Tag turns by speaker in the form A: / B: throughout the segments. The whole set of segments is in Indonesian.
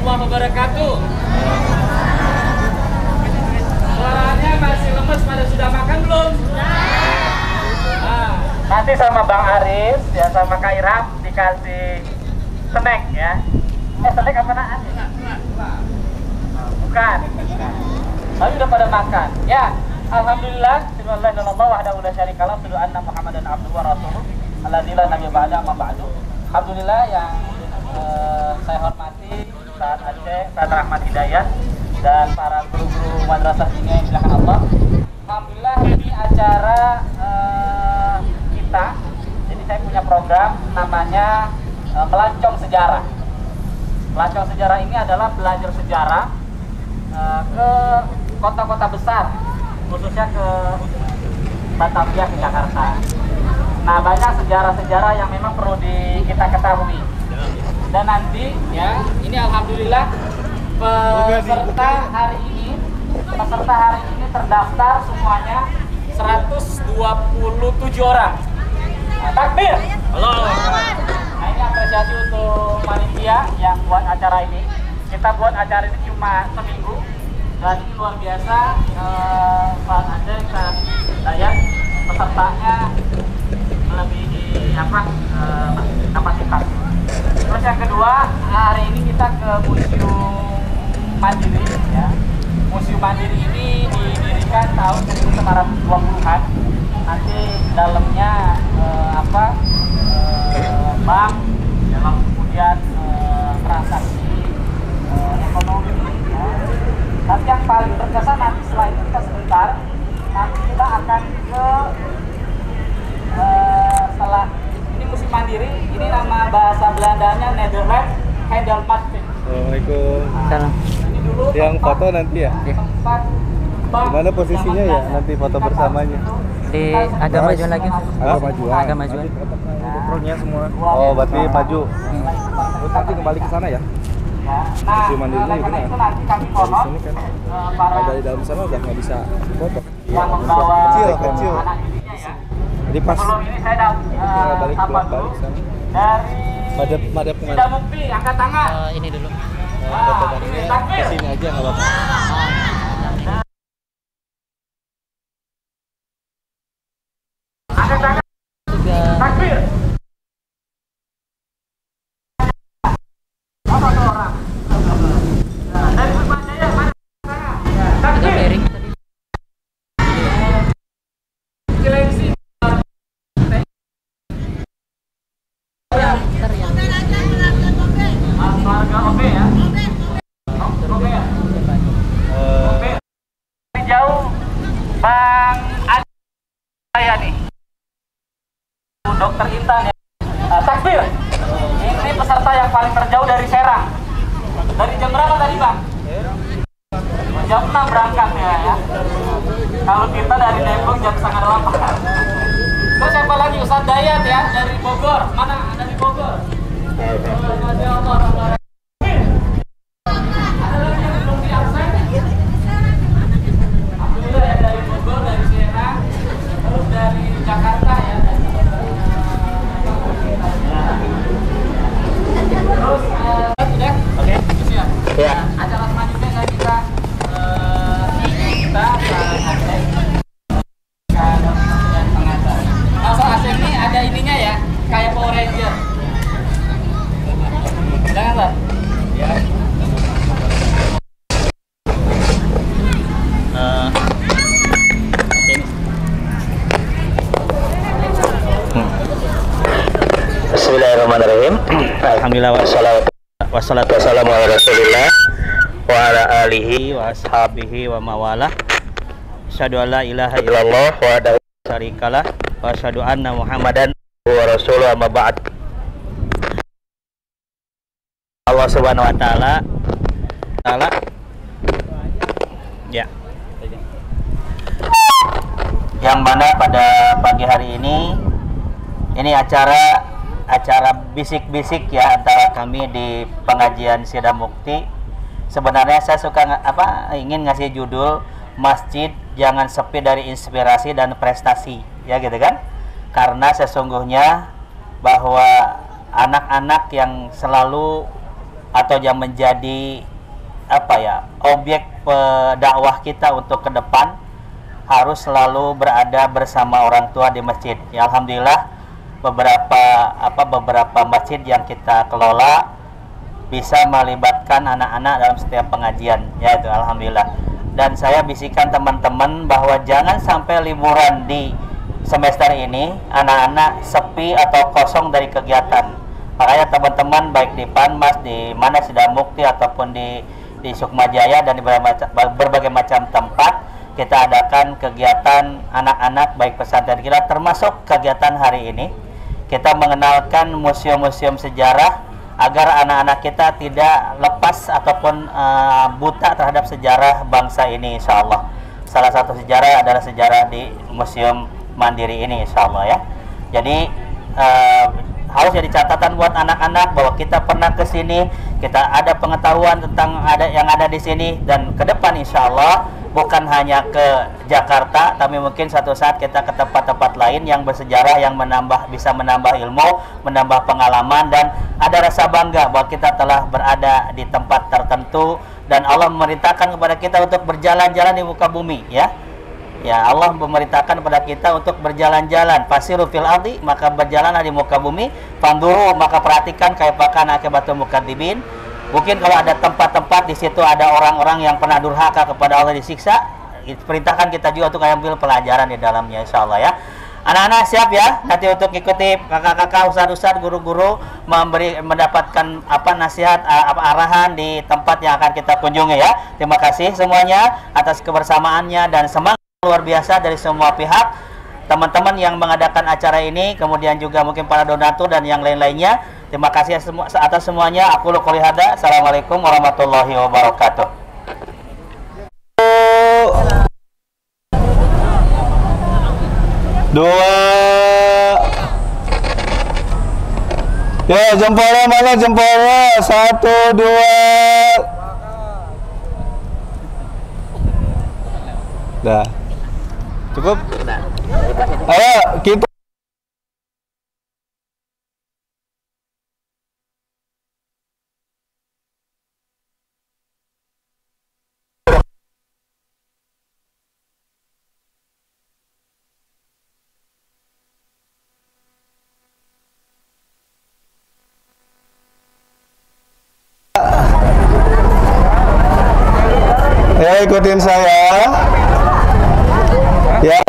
A: warahmatullahi wabarakatuh. Suaranya masih lemes, pada sudah makan belum? Nah, nanti sama Bang Aris ya, sama Kak Iram dikasih snack ya. Snack apa naan? Bukan. Tapi udah pada makan. Ya, alhamdulillah, bismillahirrahmanirrahim, wahdahu la syarikalah, asyhadu anna Muhammadan abduhu wa rasuluh, alladzi la nabiyya ba'da amma ba'du. Alhamdulillah yang saya hormati Ustaz Aceh, Ustaz Rahmat Hidayat, dan para guru-guru madrasah ini yang dimuliakan Allah. Alhamdulillah ini acara kita. Jadi saya punya program namanya Melancong Sejarah. Melancong Sejarah ini adalah belajar sejarah ke kota-kota besar, khususnya ke Batavia, ke Jakarta. Nah, banyak sejarah-sejarah yang memang perlu kita ketahui. Dan nanti ya, ini alhamdulillah peserta hari ini terdaftar semuanya 127 orang. Nah, takbir. Halo. Nah, ini apresiasi untuk panitia yang buat acara ini. Kita buat acara ini cuma seminggu dan ini luar biasa. Pak Aceh, Pak Dayat, pesertanya melebihi kapasitas. Terus yang kedua, hari ini kita ke Museum Mandiri ya. Museum Mandiri ini didirikan tahun 1920-an. Nanti dalamnya bank, dalam kemudian transaksi ekonomi ya. Tapi yang paling berkesan nanti setelah itu kita sebentar, nanti kita akan ke setelah ini Museum Mandiri, ini nama bahasa Belandanya Nederland Hendelmartin.
B: Assalamualaikum.
A: Salam. Ini dulu
B: yang foto nanti ya? Gimana posisinya ya nanti foto bersamanya?
C: Agak maju lagi.
B: Agak majuan. Fotonya semua. Oh, berarti maju. Terus nanti kembali ke sana ya? Museum Mandiri ini gimana? Di sini kan dari dalam sana udah nggak bisa foto. Kecil. Jadi pas balik sana. Dari madep kemana?
A: Tidak Mukti, angkat tangan.
C: Ini dulu.
B: Foto barengnya di sini aja nggak apa-apa.
A: Angkat tangan. Takbir. Apa tuh orang? Dari Jaya mana? Takbir. Seleksi. Warga OB ya. OB ya. OB. Jauh Bang Adi saya nih. Dokter Intan ya. Takbir. Ini peserta yang paling terjauh dari Serang. Dari jam berapa tadi Bang? Jam 6 berangkat ya. Kalau kita dari Depok jam 7:30. Terus siapa lagi? Ustaz Dayat ya dari Bogor. Mana? Dari Bogor. Masya Allah. Ada lagi yang belum diabsen? Alhamdulillah ya, dari Bogor, dari Serang, terus dari Jakarta ya. Terus sudah? Oke. Siap. Ya. Acara selanjutnya saya kita Langsung AC ini ada ininya ya, kayak Power Ranger. Jangan Pak. Ya.
D: Bismillahirrahmanirrahim. Alhamdulillah wassalatu wassalamu ala Rasulillah wa ala alihi wa ashabihi wa mawalah. Asyhadu an la ilaha illallah wa la syarikalah wa asyhadu anna Muhammadan wa rasuluh amma ba'd. Allah Subhanahu wa taala ya. Yang mana pada pagi hari ini acara bisik-bisik ya antara kami di pengajian Sidang Mukti. Sebenarnya saya suka ingin ngasih judul Masjid Jangan Sepi dari Inspirasi dan Prestasi ya gitu kan, karena sesungguhnya bahwa anak-anak yang selalu atau yang menjadi objek dakwah kita untuk ke depan harus selalu berada bersama orang tua di masjid. Ya, alhamdulillah beberapa masjid yang kita kelola bisa melibatkan anak-anak dalam setiap pengajian, ya itu alhamdulillah. Dan saya bisikan teman-teman bahwa jangan sampai liburan di semester ini anak-anak sepi atau kosong dari kegiatan. Makanya teman-teman baik di Panmas, di mana Sidamukti ataupun di Sukma Jaya dan di berbagai macam tempat kita adakan kegiatan anak-anak baik pesantren kita, termasuk kegiatan hari ini kita mengenalkan museum-museum sejarah agar anak-anak kita tidak lepas ataupun buta terhadap sejarah bangsa ini, insya Allah. Salah satu sejarah adalah sejarah di Museum Mandiri ini, insya Allah ya. Jadi harus jadi catatan buat anak-anak bahwa kita pernah ke sini, kita ada pengetahuan tentang yang ada di sini, dan ke depan insya Allah bukan hanya ke Jakarta, tapi mungkin suatu saat kita ke tempat-tempat lain yang bersejarah, yang bisa menambah ilmu, menambah pengalaman, dan ada rasa bangga bahwa kita telah berada di tempat tertentu dan Allah memerintahkan kepada kita untuk berjalan-jalan di muka bumi, ya. Ya, Allah memerintahkan kepada kita untuk berjalan-jalan. Fasiru fil ardi, maka berjalanlah di muka bumi. Fanduru, maka perhatikan kaifakan akibatul mukadzibin. Mungkin kalau ada tempat-tempat di situ ada orang-orang yang pernah durhaka kepada Allah disiksa, perintahkan kita juga untuk ambil pelajaran di dalamnya, insyaallah ya. Anak-anak siap ya nanti untuk ikuti kakak-kakak, ustadz-ustadz, guru-guru mendapatkan nasihat, arahan di tempat yang akan kita kunjungi ya. Terima kasih semuanya atas kebersamaannya dan semangat luar biasa dari semua pihak, teman-teman yang mengadakan acara ini, kemudian juga mungkin para donatur dan yang lain-lainnya. Terima kasih atas semuanya. Aku qouli hadza. Assalamualaikum warahmatullahi wabarakatuh.
B: Dua. Ya, jempolnya mana jempolnya? 1, 2. Dah. Cukup? Ayo kita ikutin saya. Ya.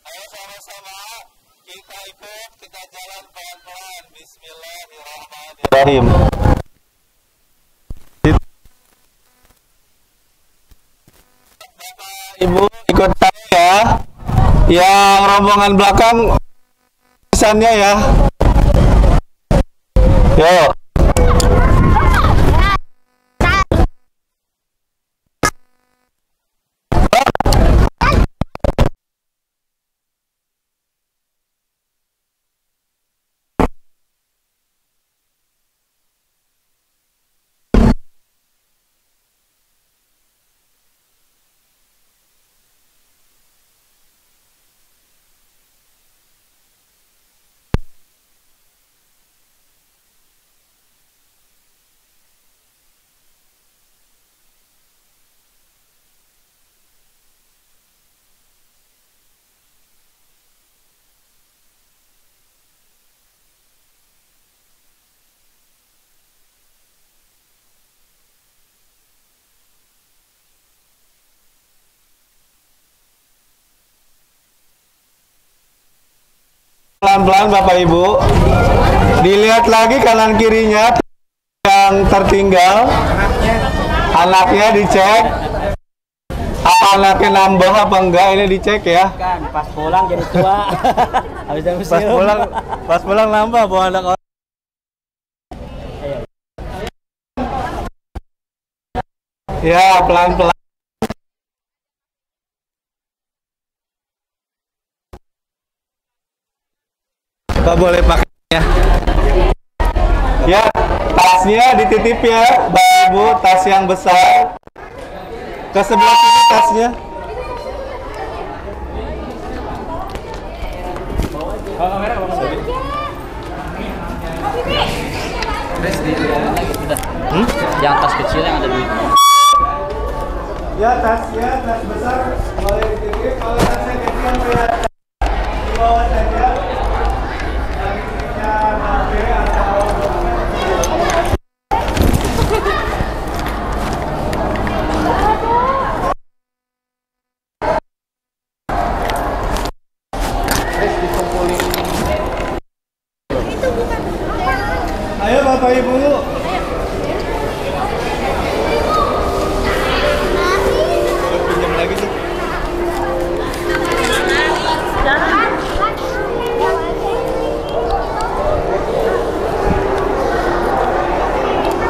B: Ayo sama-sama kita ikut, kita jalan pelan-pelan. Bismillahirrahmanirrahim. Ibu ikut saya, yang rombongan belakang pesannya ya. Yo. Pelan-pelan Bapak Ibu, dilihat lagi kanan kirinya yang tertinggal, anaknya dicek, apa anaknya nambah apa enggak, ini dicek ya.
C: Kan pas pulang jadi tua. Habis dari museum.
B: Pas pulang nambah bawa anak orang. Ya, pelan-pelan. Pak boleh pakai ya. Ya, tasnya Tasnya dititip ya, Bapak Ibu, tas yang besar. Ke sebelah sini tasnya.
C: Yang tas kecil yang ada duitnya.
B: Ya, tasnya, tas besar boleh dititip. Kalau tasnya kecil kelihatan di bawah saja. Yang titipnya HP atau ayo Bapak Ibu. Pinjam lagi tuh.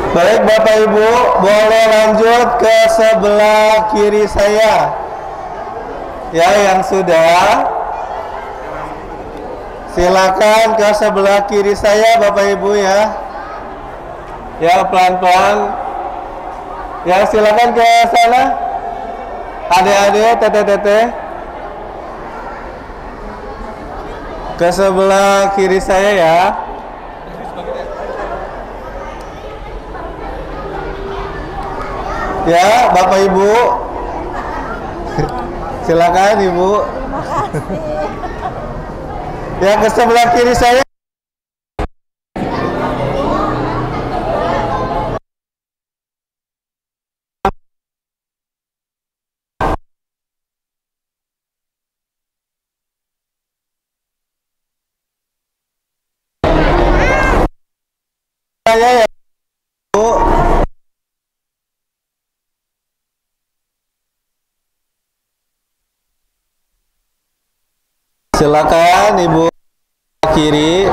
B: Baik Bapak Ibu, boleh lanjut ke sebelah kiri saya. Ya, yang sudah. Silakan ke sebelah kiri saya Bapak Ibu ya. Ya, pelan-pelan. Ya, silakan ke sana. Adik-adik, teteh-teteh. Ke sebelah kiri saya ya. Ya, Bapak Ibu. Silakan Ibu. Ya, ke sebelah kiri saya. Saya ya, Bu. Silakan Ibu kiri.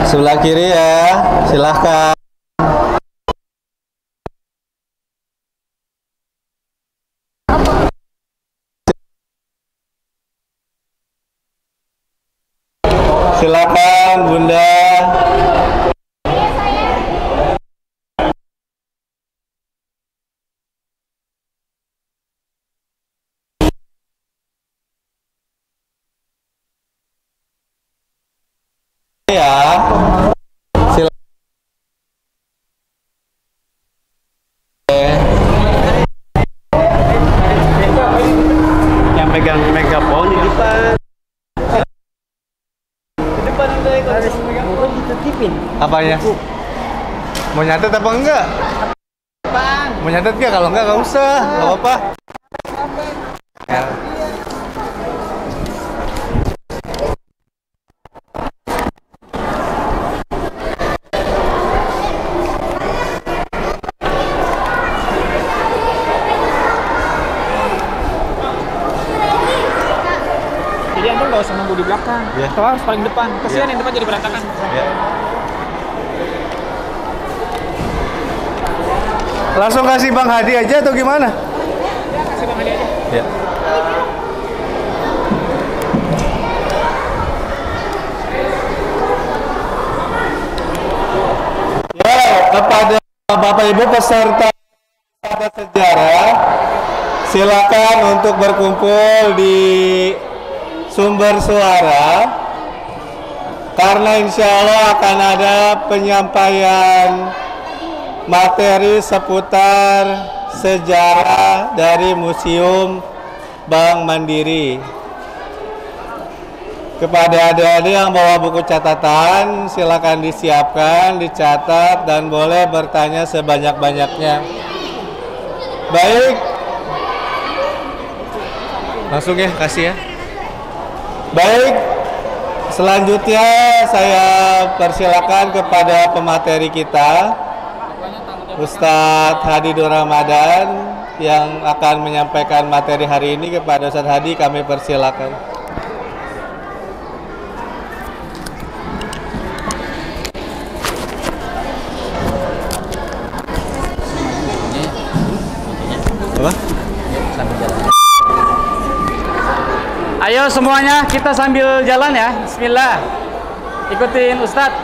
B: Sebelah kiri ya. Silakan. Silakan Bunda. Ya, silakan. Yang pegang megafon di depan. Di depan harus megafon dititipin. Apanya? Mau nyatet apa enggak? Mau nyatet enggak? Kalau enggak usah, enggak apa-apa. Ya.
A: Jadi Anda nggak usah nunggu di belakang,
B: Yeah.
A: harus paling depan. Kasihan yang depan jadi berantakan.
B: Ya. Langsung kasih Bang Hadi aja atau gimana?
A: Ya, kasih Bang Hadi aja.
B: Ya. Ya, kepada Bapak Ibu peserta sejarah, silakan untuk berkumpul di sumber suara karena insya Allah akan ada penyampaian materi seputar sejarah dari Museum Bank Mandiri. Kepada adik-adik yang bawa buku catatan, silakan disiapkan, dicatat, dan boleh bertanya sebanyak-banyaknya. Baik, langsung ya, kasih ya. Baik, selanjutnya saya persilakan kepada pemateri kita, Ustadz Hadi Nur Ramadan, yang akan menyampaikan materi hari ini. Kepada Ustadz Hadi kami persilakan. Apa?
A: Ayo semuanya kita sambil jalan ya. Bismillah. Ikutin Ustadz.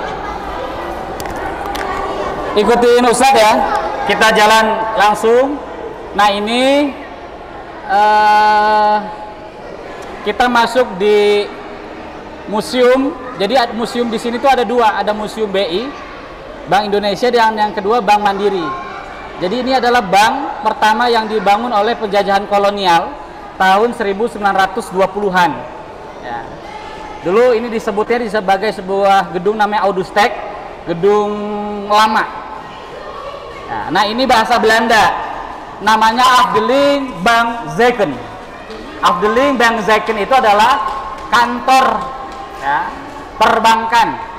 A: ikutin Ustadz ya. Kita jalan langsung. Nah ini kita masuk di museum. Jadi museum di sini tuh ada dua, ada Museum BI, Bank Indonesia, dan yang kedua Bank Mandiri. Jadi ini adalah bank pertama yang dibangun oleh penjajahan kolonial tahun 1920-an. Ya. Dulu ini disebutnya sebagai sebuah gedung namanya Oudestek, gedung lama. Nah ini bahasa Belanda, namanya Afdeling Bank Zaken. Afdeling Bank Zaken itu adalah kantor ya, perbankan.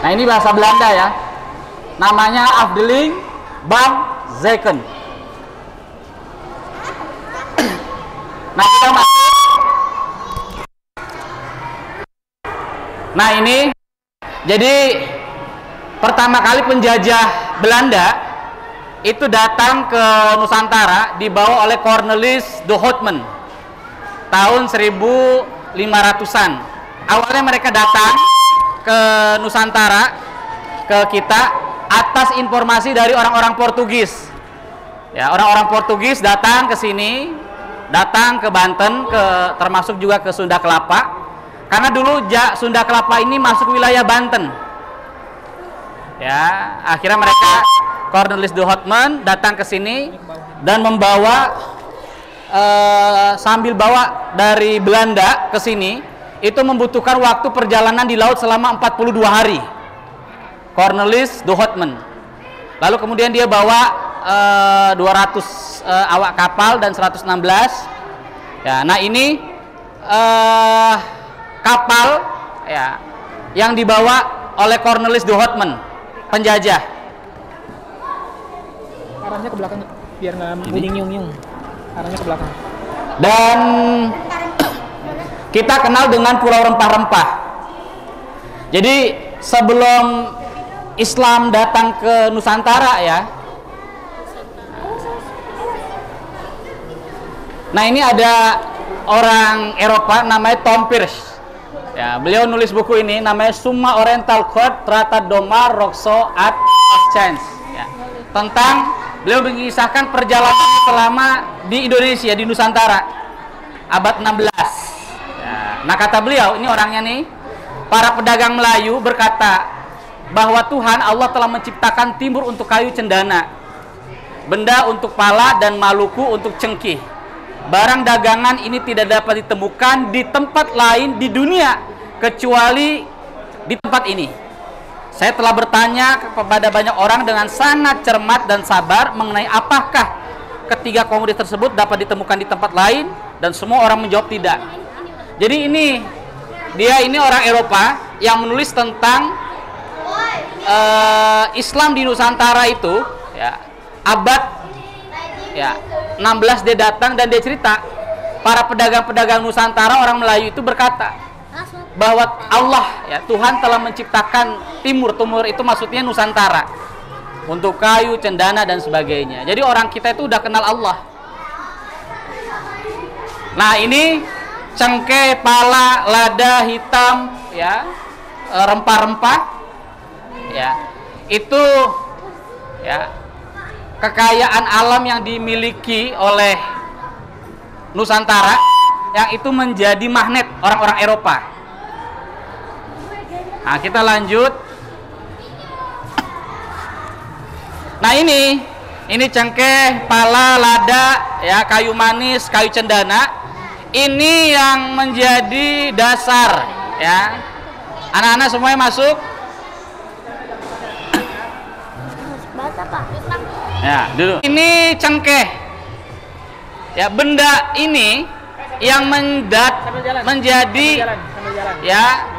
A: Nah ini bahasa Belanda ya, namanya Afdeling Bank Zaken. Nah kita masuk. Nah ini jadi pertama kali penjajah Belanda itu datang ke Nusantara dibawa oleh Cornelis de Houtman tahun 1500-an. Awalnya mereka datang ke Nusantara, ke kita atas informasi dari orang-orang Portugis. Ya, orang-orang Portugis datang ke sini, datang ke Banten, termasuk juga ke Sunda Kelapa. Karena dulu Sunda Kelapa ini masuk wilayah Banten. Ya, akhirnya mereka Cornelis de Houtman datang ke sini dan membawa sambil bawa dari Belanda ke sini. Itu membutuhkan waktu perjalanan di laut selama 42 hari. Cornelis de Houtman. Lalu kemudian dia bawa 200 awak kapal dan 116. Ya, nah ini kapal ya yang dibawa oleh Cornelis de Houtman, penjajah.
C: Arahnya ke belakang biar nggak bunyi nyung-nyung. Arahnya ke belakang.
A: Dan kita kenal dengan Pulau Rempah-Rempah. Jadi sebelum Islam datang ke Nusantara ya. Nah ini ada orang Eropa namanya Tom Peirce. Ya, beliau nulis buku ini namanya Summa Oriental Court Tratado Mar Roxo at Exchange. Ya, tentang beliau mengisahkan perjalanan selama di Indonesia, di Nusantara abad 16. Nah kata beliau, ini orangnya nih, para pedagang Melayu berkata bahwa Tuhan Allah telah menciptakan timur untuk kayu cendana, benda untuk pala, dan Maluku untuk cengkih. Barang dagangan ini tidak dapat ditemukan di tempat lain di dunia kecuali di tempat ini. Saya telah bertanya kepada banyak orang dengan sangat cermat dan sabar mengenai apakah ketiga komoditas tersebut dapat ditemukan di tempat lain, dan semua orang menjawab tidak. Jadi dia ini orang Eropa yang menulis tentang Islam di Nusantara itu ya, abad ya 16 dia datang dan dia cerita para pedagang-pedagang Nusantara, orang Melayu itu berkata bahwa Allah ya, Tuhan telah menciptakan timur itu maksudnya Nusantara untuk kayu, cendana, dan sebagainya. Jadi orang kita itu udah kenal Allah. Nah ini cengkeh, pala, lada hitam, ya, rempah-rempah, ya, itu, ya, kekayaan alam yang dimiliki oleh Nusantara, yang itu menjadi magnet orang-orang Eropa. Nah, kita lanjut. Nah ini cengkeh, pala, lada, ya, kayu manis, kayu cendana. Ini yang menjadi dasar ya. Anak-anak semuanya masuk. Ya, dulu. Ini cengkeh. Ya, benda ini yang menjadi ya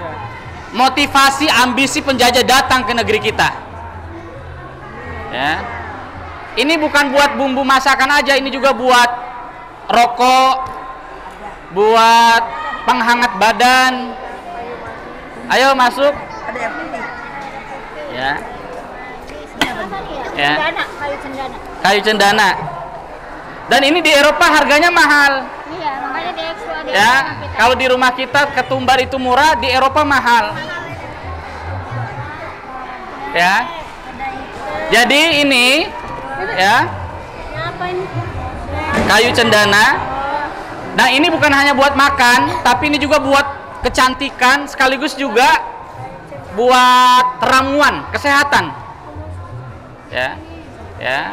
A: motivasi ambisi penjajah datang ke negeri kita. Ya. Ini bukan buat bumbu masakan aja, ini juga buat rokok, buat penghangat badan. Ayo masuk.
E: Ada yang putih.
A: Ya.
E: Ya.
A: Kayu cendana. Dan ini di Eropa harganya mahal.
E: Iya, makanya diekspor.
A: Ya, kalau di rumah kita ketumbar itu murah, di Eropa mahal. Ya. Jadi ini ya kayu cendana. Nah, ini bukan hanya buat makan, tapi ini juga buat kecantikan sekaligus juga buat ramuan kesehatan. Ya. Ya.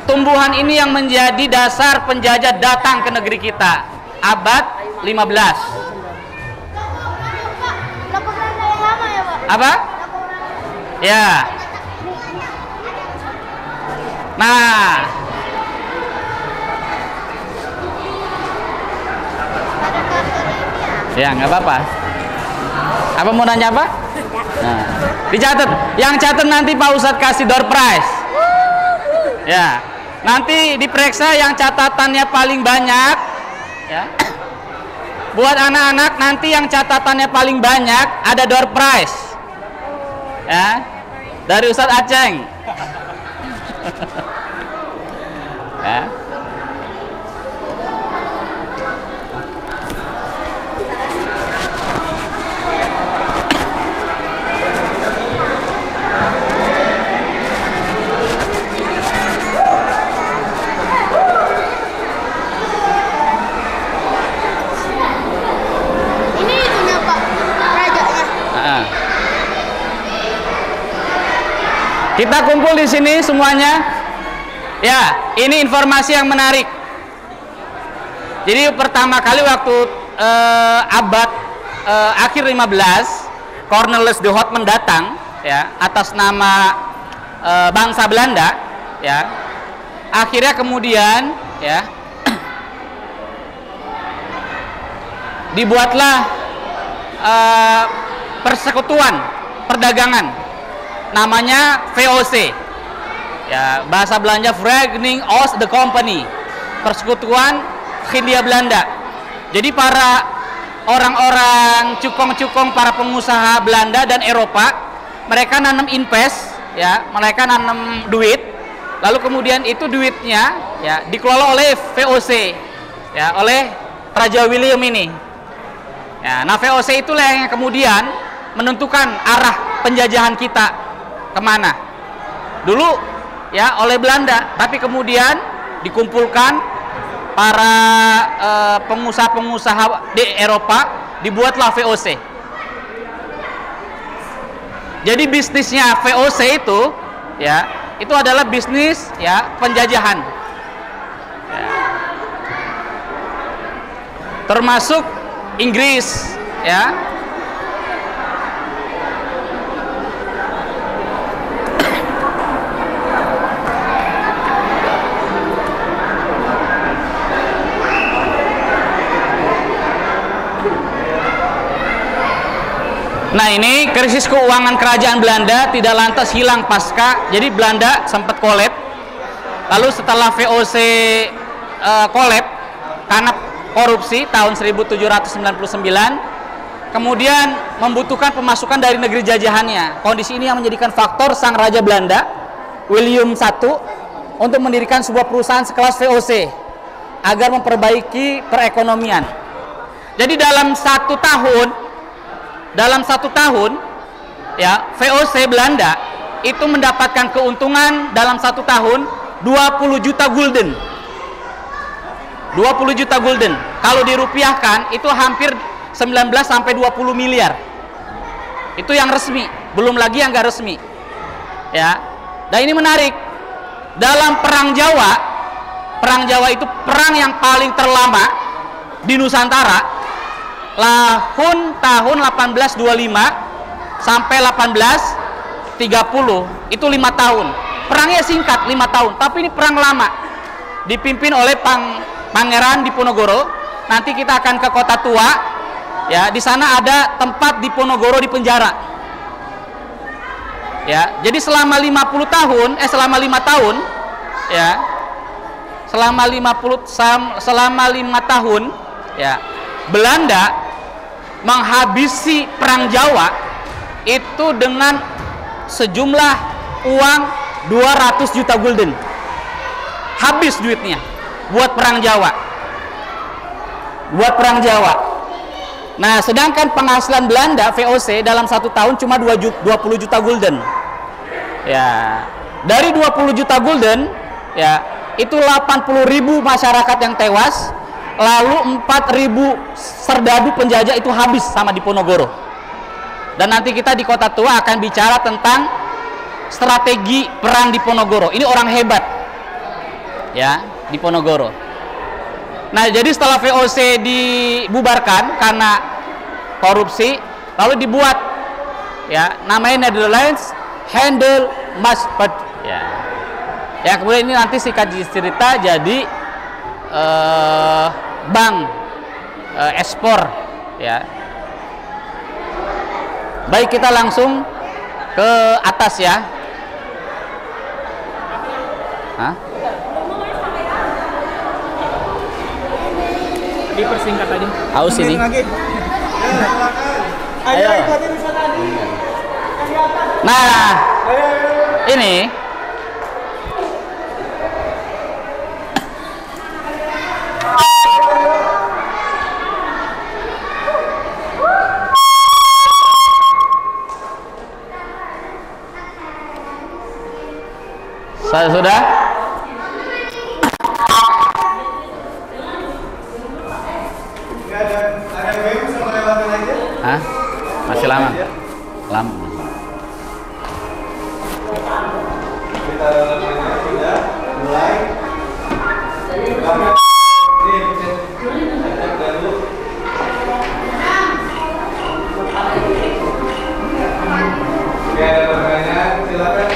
A: Tumbuhan ini yang menjadi dasar penjajah datang ke negeri kita abad 15. Apa? Ya. Nah, ya nggak apa-apa. Apa mau nanya apa? Nah, dicatat. Yang catat nanti Pak Ustadz kasih door prize. Ya, nanti diperiksa yang catatannya paling banyak. Ya. Buat anak-anak nanti yang catatannya paling banyak ada door prize. Ya, dari Ustadz Aceng. Ya. Kita kumpul di sini semuanya. Ya, ini informasi yang menarik. Jadi pertama kali waktu abad akhir 15, Cornelis de Hout mendatang ya atas nama bangsa Belanda ya. Akhirnya kemudian ya dibuatlah persekutuan perdagangan namanya VOC ya, bahasa Belanda Vereniging Oost de Company, persekutuan Hindia Belanda. Jadi para orang-orang cukong-cukong, para pengusaha Belanda dan Eropa, mereka nanam invest ya, mereka nanam duit, lalu kemudian itu duitnya ya dikelola oleh VOC ya, oleh Raja William ini ya. Nah, VOC itulah yang kemudian menentukan arah penjajahan kita kemana dulu ya oleh Belanda, tapi kemudian dikumpulkan para pengusaha-pengusaha di Eropa, dibuatlah VOC. Jadi bisnisnya VOC itu ya itu adalah bisnis ya penjajahan ya. Termasuk Inggris ya. Nah, ini krisis keuangan kerajaan Belanda tidak lantas hilang pasca. Jadi Belanda sempat kolab. Lalu setelah VOC kolab karena korupsi tahun 1799, kemudian membutuhkan pemasukan dari negeri jajahannya. Kondisi ini yang menjadikan faktor sang Raja Belanda William I untuk mendirikan sebuah perusahaan sekelas VOC agar memperbaiki perekonomian. Jadi dalam satu tahun ya VOC Belanda itu mendapatkan keuntungan dalam satu tahun 20 juta gulden. 20 juta gulden kalau dirupiahkan itu hampir 19 sampai 20 miliar. Itu yang resmi, belum lagi yang enggak resmi ya. Dan ini menarik, dalam perang Jawa itu perang yang paling terlama di Nusantara, tahun 1825 sampai 1830, itu 5 tahun. Perangnya singkat 5 tahun, tapi ini perang lama, dipimpin oleh Pangeran Diponegoro. Nanti kita akan ke Kota Tua ya, di sana ada tempat Diponegoro di penjara ya. Jadi selama 5 tahun ya, selama 5 tahun ya, Belanda menghabisi perang Jawa itu dengan sejumlah uang 200 juta gulden. Habis duitnya buat perang Jawa. Nah, sedangkan penghasilan Belanda VOC dalam 1 tahun cuma 20 juta gulden. Ya, dari 20 juta gulden, ya, itu 80.000 masyarakat yang tewas, lalu 4.000 serdadu penjajah itu habis sama Diponegoro. Dan nanti kita di Kota Tua akan bicara tentang strategi perang Diponegoro. Ini orang hebat, ya, Diponegoro. Nah, jadi setelah VOC dibubarkan karena korupsi, lalu dibuat, ya, namanya Netherlands Handel Maatschappij, ya. Ya, kemudian ini nanti singkat cerita jadi bank ekspor, ya. Baik, kita langsung ke atas, ya. Hah? Dipersingkat aja. Aus ini. Ayo. Nah, ini saya sudah. Hah? Masih lama? Lama.
B: Kita sudah mulai. Oke, ada pertanyaan, silakan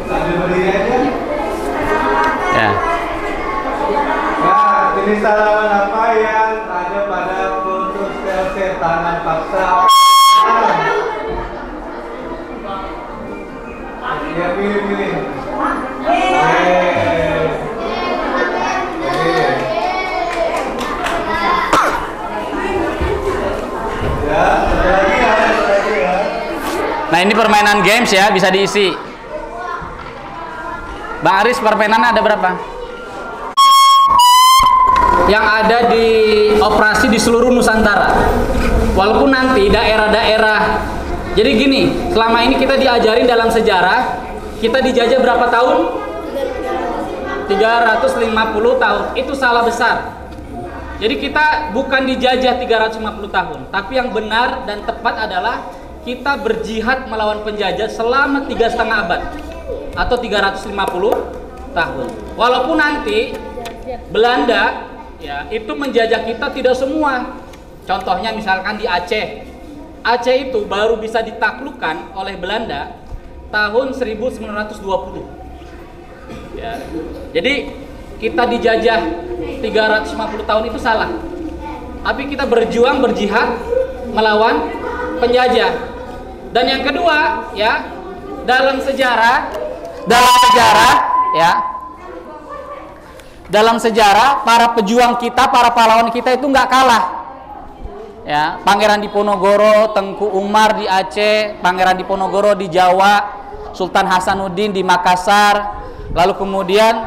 B: sambil berdiri aja.
A: Ya.
B: Nah, ini salaman apa yang ada pada foto sel tangan paksa? Ya, pilih.
A: Nah, ini permainan games, ya, bisa diisi. Bang Aris, permainan ada berapa? Yang ada di operasi di seluruh Nusantara. Walaupun nanti daerah-daerah. Jadi gini, selama ini kita diajarin dalam sejarah, kita dijajah berapa tahun? 350 tahun. Itu salah besar. Jadi kita bukan dijajah 350 tahun, tapi yang benar dan tepat adalah kita berjihad melawan penjajah selama 3,5 abad atau 350 tahun. Walaupun nanti Belanda, ya, itu menjajah kita tidak semua. Contohnya misalkan di Aceh. Aceh itu baru bisa ditaklukkan oleh Belanda tahun 1920. Ya. Jadi kita dijajah 350 tahun itu salah. Tapi kita berjuang, berjihad melawan penjajah. Dan yang kedua, ya, dalam sejarah, ya, dalam sejarah para pejuang kita, para pahlawan kita itu nggak kalah. Ya, Pangeran Diponegoro, Tengku Umar di Aceh, Pangeran Diponegoro di Jawa, Sultan Hasanuddin di Makassar, lalu kemudian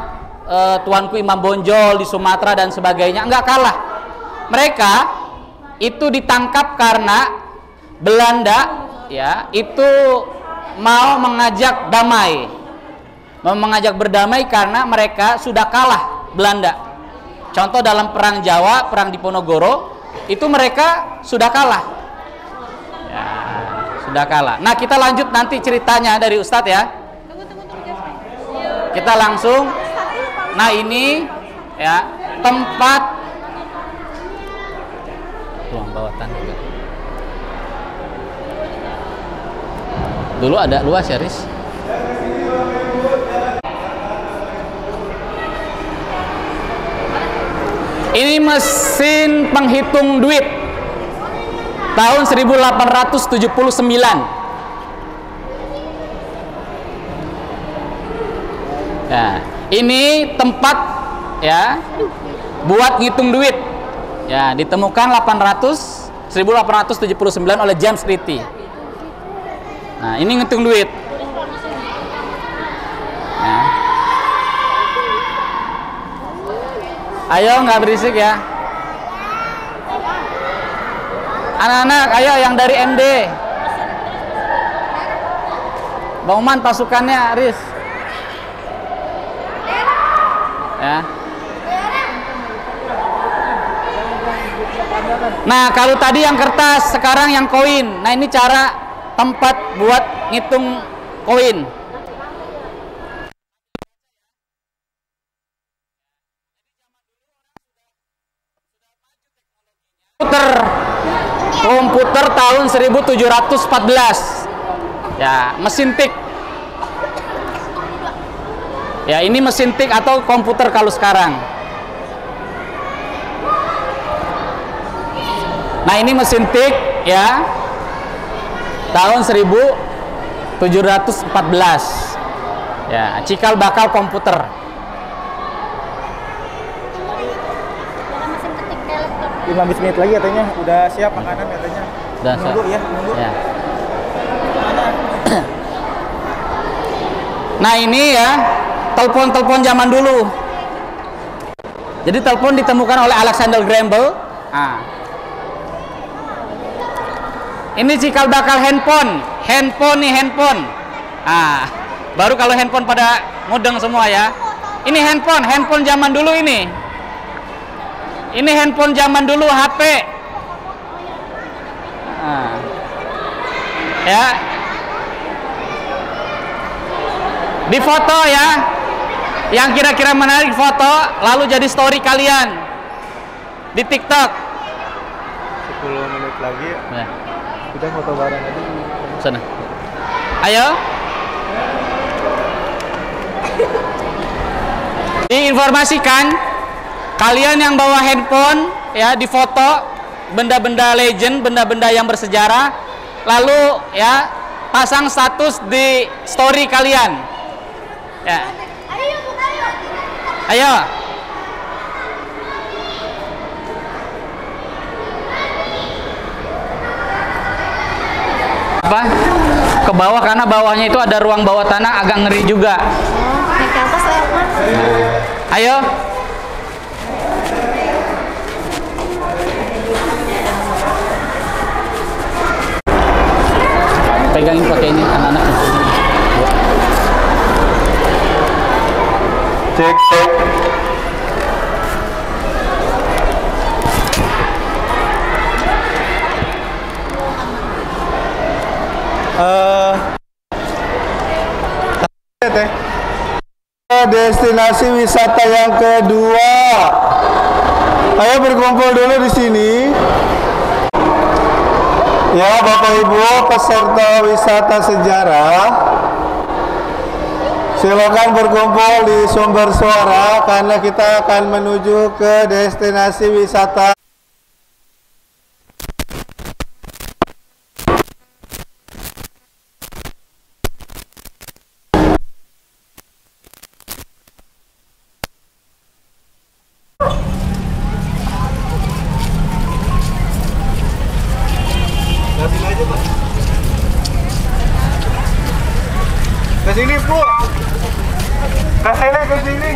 A: Tuanku Imam Bonjol di Sumatera dan sebagainya, nggak kalah. Mereka itu ditangkap karena Belanda, ya, itu mau mengajak damai, mau mengajak berdamai karena mereka sudah kalah Belanda. Contoh dalam perang Jawa, perang Diponegoro, itu mereka sudah kalah, ya, sudah kalah. Nah, kita lanjut nanti ceritanya dari Ustadz, ya. Kita langsung. Nah, ini, ya, tempat ruang bawah tanah. Dulu ada luas, ya, Riz. Ini mesin penghitung duit tahun 1879. Ya, ini tempat, ya, buat ngitung duit. Ya, ditemukan 1879 oleh James Ritchie. Nah, ini ngitung duit. Ya. Ayo, nggak berisik, ya. Anak-anak, ayo yang dari MD. Bang Oman pasukannya, Aris. Ya. Nah, kalau tadi yang kertas, sekarang yang koin. Nah, ini cara tempat buat ngitung koin. Komputer tahun 1714. Ya, mesin tik. Ya, ini mesin tik atau komputer kalau sekarang. Nah, ini mesin tik ya. Tahun 1714. Ya, cikal bakal komputer.
B: Mesin ketik laptop. 15 menit lagi katanya udah siap makanan katanya.
A: Udah
B: nunggu ya, nunggu.
A: Ya. Nah, ini ya telepon-telepon zaman dulu. Jadi telepon ditemukan oleh Alexander Graham Bell. Nah. Ini cikal bakal handphone. Handphone nih, handphone. Ah, baru kalau handphone pada mudeng semua ya. Ini handphone zaman dulu ini. Ini handphone zaman dulu, HP. Nah. Ya. Di foto ya. Yang kira-kira menarik foto, lalu jadi story kalian di TikTok.
B: 10 menit lagi.
A: Ya.
B: Kita foto bareng aja.
A: Sana. Ayo. Diinformasikan kalian yang bawa handphone ya di foto benda-benda legend, benda-benda yang bersejarah, lalu ya pasang status di story kalian. Ya. Ayo. Apa? Ke bawah karena bawahnya itu ada ruang bawah tanah, agak ngeri juga.
E: Naik ke atas ya, Mas.
A: Ayo. Pegangin pakai ini anak-anak.
B: Cek, cek. Destinasi wisata yang kedua. Ayo berkumpul dulu di sini. Ya, Bapak Ibu peserta wisata sejarah, silakan berkumpul di sumber suara karena kita akan menuju ke destinasi wisata. Ke sini, Bu. Ke sini, ke sini.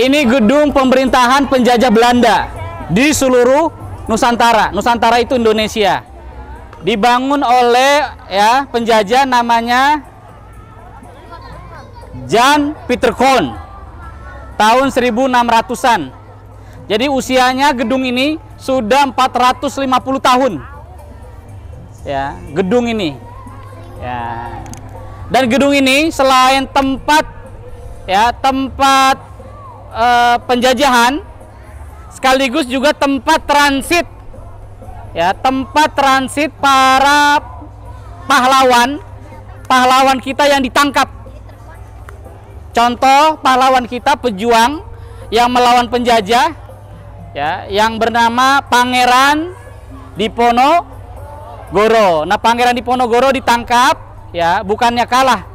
A: Ini gedung pemerintahan penjajah Belanda di seluruh Nusantara. Nusantara itu Indonesia. Dibangun oleh ya penjajah namanya Jan Pieter Khon tahun 1600-an. Jadi usianya gedung ini sudah 450 tahun. Ya, gedung ini. Ya. Dan gedung ini selain tempat penjajahan, sekaligus juga tempat transit, ya, tempat transit para pahlawan kita yang ditangkap. Contoh pahlawan kita pejuang yang melawan penjajah, ya, yang bernama Pangeran Diponegoro. Nah, Pangeran Diponegoro ditangkap, ya, bukannya kalah,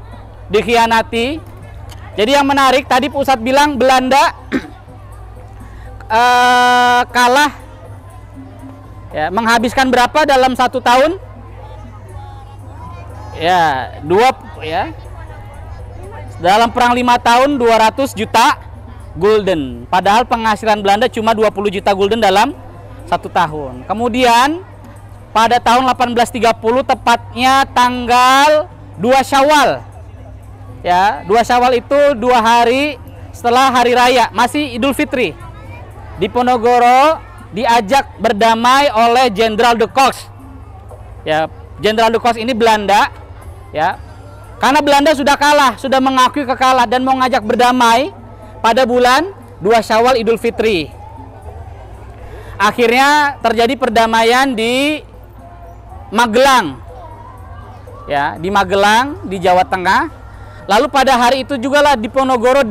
A: dikhianati. Jadi yang menarik tadi Ustadz bilang Belanda kalah, ya, menghabiskan berapa dalam 1 tahun? Ya, dalam perang 5 tahun 200 juta gulden. Padahal penghasilan Belanda cuma 20 juta gulden dalam 1 tahun. Kemudian pada tahun 1830 tepatnya tanggal 2 Syawal. Ya, 2 Syawal itu 2 hari setelah hari raya, masih Idul Fitri. Diponegoro diajak berdamai oleh Jenderal de Cox. Ya, Jenderal de Cox ini Belanda, ya. Karena Belanda sudah kalah, sudah mengakui kekalahan dan mau ngajak berdamai pada bulan 2 Syawal Idul Fitri. Akhirnya terjadi perdamaian di Magelang. Ya, di Magelang di Jawa Tengah. Lalu pada hari itu juga lah Diponegoro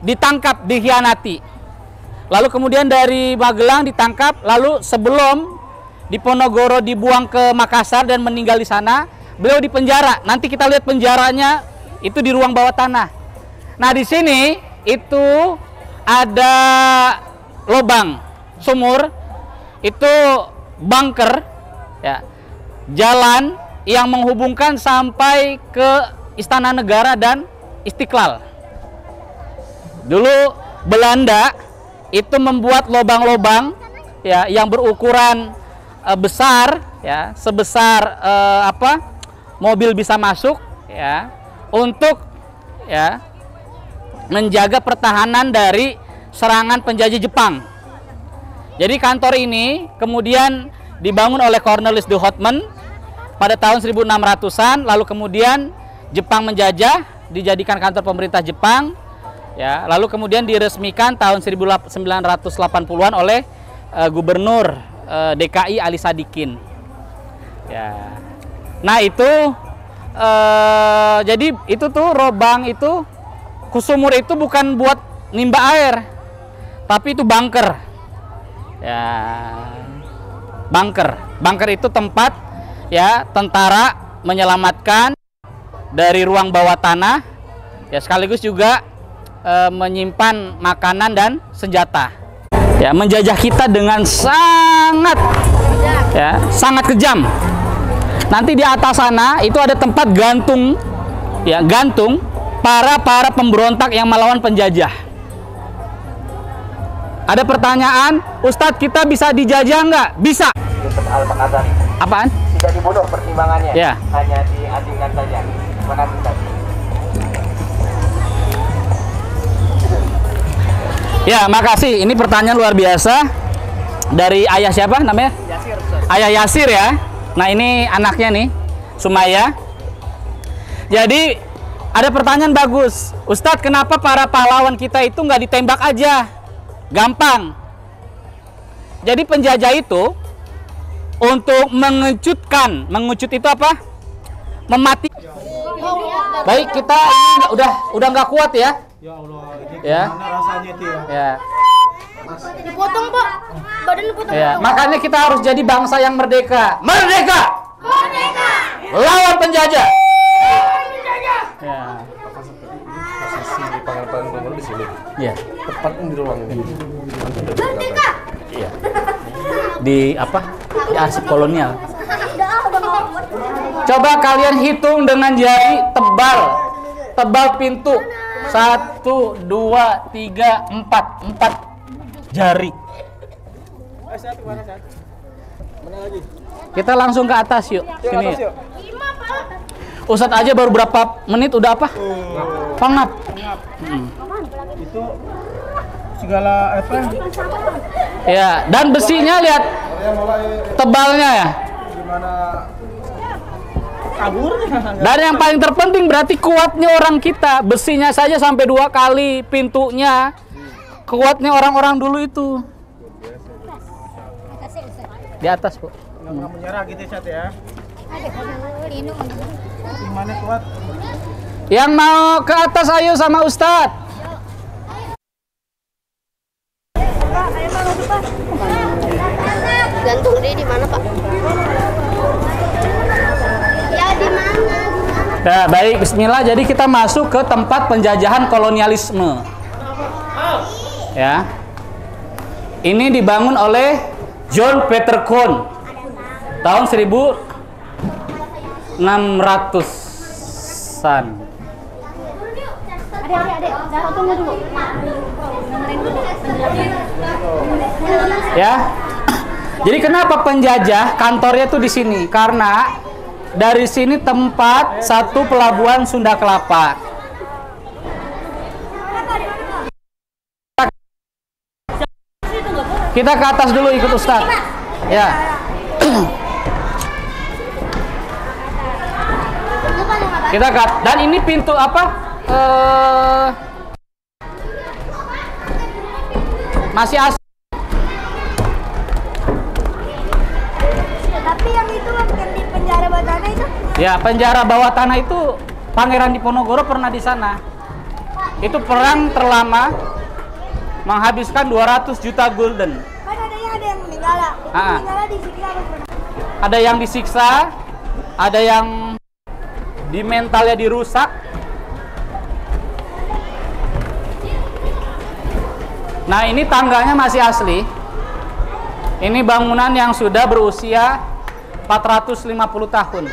A: ditangkap, dikhianati. Lalu kemudian dari Magelang ditangkap, lalu sebelum Diponegoro dibuang ke Makassar dan meninggal di sana, beliau dipenjara. Nanti kita lihat penjaranya itu di ruang bawah tanah. Nah, di sini itu ada lubang sumur, itu bunker, ya, jalan yang menghubungkan sampai ke Istana Negara dan Istiqlal. Dulu Belanda itu membuat lubang-lubang, ya, yang berukuran besar, ya, sebesar mobil bisa masuk, ya, untuk, ya, menjaga pertahanan dari serangan penjajah Jepang. Jadi kantor ini kemudian dibangun oleh Cornelis de Houtman pada tahun 1600-an, lalu kemudian Jepang menjajah, dijadikan kantor pemerintah Jepang, ya, lalu kemudian diresmikan tahun 1980-an oleh Gubernur DKI Ali Sadikin. Ya. Nah, itu jadi itu tuh lubang itu, sumur itu bukan buat nimba air, tapi itu bunker. Ya. Bunker itu tempat, ya, tentara menyelamatkan dari ruang bawah tanah, ya, sekaligus juga menyimpan makanan dan senjata, ya, menjajah kita dengan sangat kejam. Nanti di atas sana itu ada tempat gantung, ya, gantung para pemberontak yang melawan penjajah. Ada pertanyaan, Ustadz, kita bisa dijajah nggak? Bisa. Apaan?
D: Tidak dibunuh pertimbangannya,
A: ya,
D: hanya diasingkan saja. Terima kasih.
A: Ya, makasih. Ini pertanyaan luar biasa dari ayah siapa namanya?
C: Yasir.
A: Ayah Yasir, ya. Nah, ini anaknya nih, Sumaya. Jadi ada pertanyaan bagus, Ustadz, kenapa para pahlawan kita itu nggak ditembak aja? Gampang. Jadi penjajah itu untuk mengecut itu apa? Memati. Baik, kita ini udah nggak kuat, ya.
B: Ya Allah, ini
A: Ya.
B: gimana rasanya itu, ya?
A: Ya.
E: Dipotong, Pak. Badan dipotong.
A: Ya, makanya kita harus jadi bangsa yang merdeka. Merdeka!
E: Merdeka!
A: Lawan penjajah. Ya.
B: Posisi Pangeran Diponegoro di sini.
A: Ya.
B: Tepat di ruang ini.
E: Merdeka!
A: Iya. Di apa? Di arsip kolonial. Coba kalian hitung dengan jari tebal pintu 1, 2, 3, 4 jari. Kita langsung ke atas yuk. Sini yuk. Ustadz aja baru berapa menit udah apa? Pangap.
B: Itu segala apa?
A: Ya, dan besinya lihat tebalnya ya.
B: Gimana kabur?
A: Dan yang paling terpenting berarti kuatnya orang kita. Besinya saja sampai 2 kali pintunya. Kuatnya orang-orang dulu itu. Di atas, Bu.
B: Nggak menyerah gitu ya. Gimana kuat?
A: Yang mau ke atas ayo sama Ustadz.
E: Gantung dia di mana, Pak? Ya di mana?
A: Nah, baik, bismillah. Jadi kita masuk ke tempat penjajahan kolonialisme. Ya. Ini dibangun oleh John Peterson tahun 1600-an.
E: Adik, tunggu dulu.
A: Ya. Jadi kenapa penjajah kantornya tuh di sini? Karena dari sini tempat satu pelabuhan Sunda Kelapa. Kita ke atas dulu ikut Ustadz. Ya. Kita ke dan ini pintu apa? Masih asli.
E: Tapi yang itu bukan di penjara bawah tanah itu?
A: Ya, penjara bawah tanah itu Pangeran Diponegoro pernah di sana. Itu perang terlama menghabiskan 200 juta gulden.
E: Kan ada yang meninggal. Meninggal disiksa apa pernah?
A: Ada yang disiksa, ada yang di mentalnya dirusak. Nah, ini tangganya masih asli. Ini bangunan yang sudah berusia 450 tahun.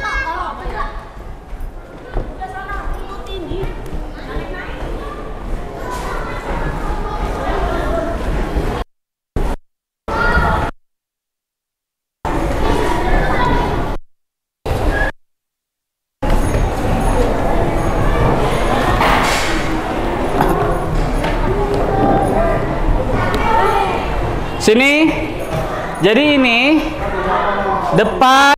A: Sini. Jadi ini depan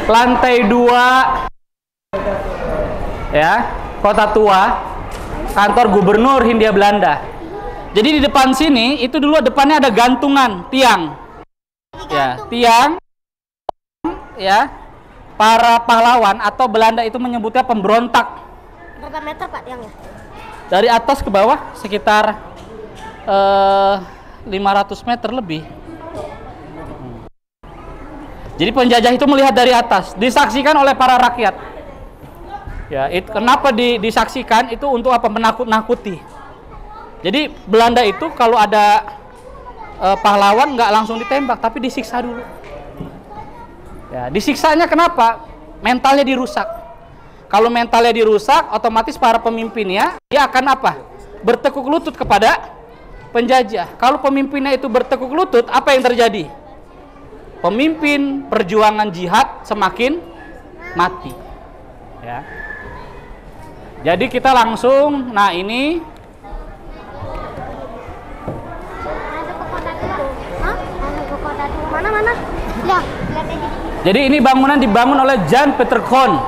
A: lantai 2 ya, Kota Tua, kantor Gubernur Hindia Belanda. Jadi di depan sini itu dulu depannya ada gantungan tiang. Ya, tiang ya. Para pahlawan atau Belanda itu menyebutnya pemberontak.
E: Berapa meter, Pak, tiangnya?
A: Dari atas ke bawah sekitar 500 meter lebih. Jadi penjajah itu melihat dari atas, disaksikan oleh para rakyat. Ya, kenapa disaksikan itu untuk apa? Menakut-nakuti. Jadi Belanda itu kalau ada pahlawan nggak langsung ditembak, tapi disiksa dulu. Ya, disiksanya kenapa? Mentalnya dirusak. Kalau mentalnya dirusak, otomatis para pemimpinnya dia akan apa? Bertekuk lutut kepada penjajah. Kalau pemimpinnya itu bertekuk lutut, apa yang terjadi? Pemimpin perjuangan jihad semakin mati. Ya. Jadi kita langsung, nah ini
E: Mana? Lihat aja.
A: jadi ini bangunan dibangun oleh John Peterson.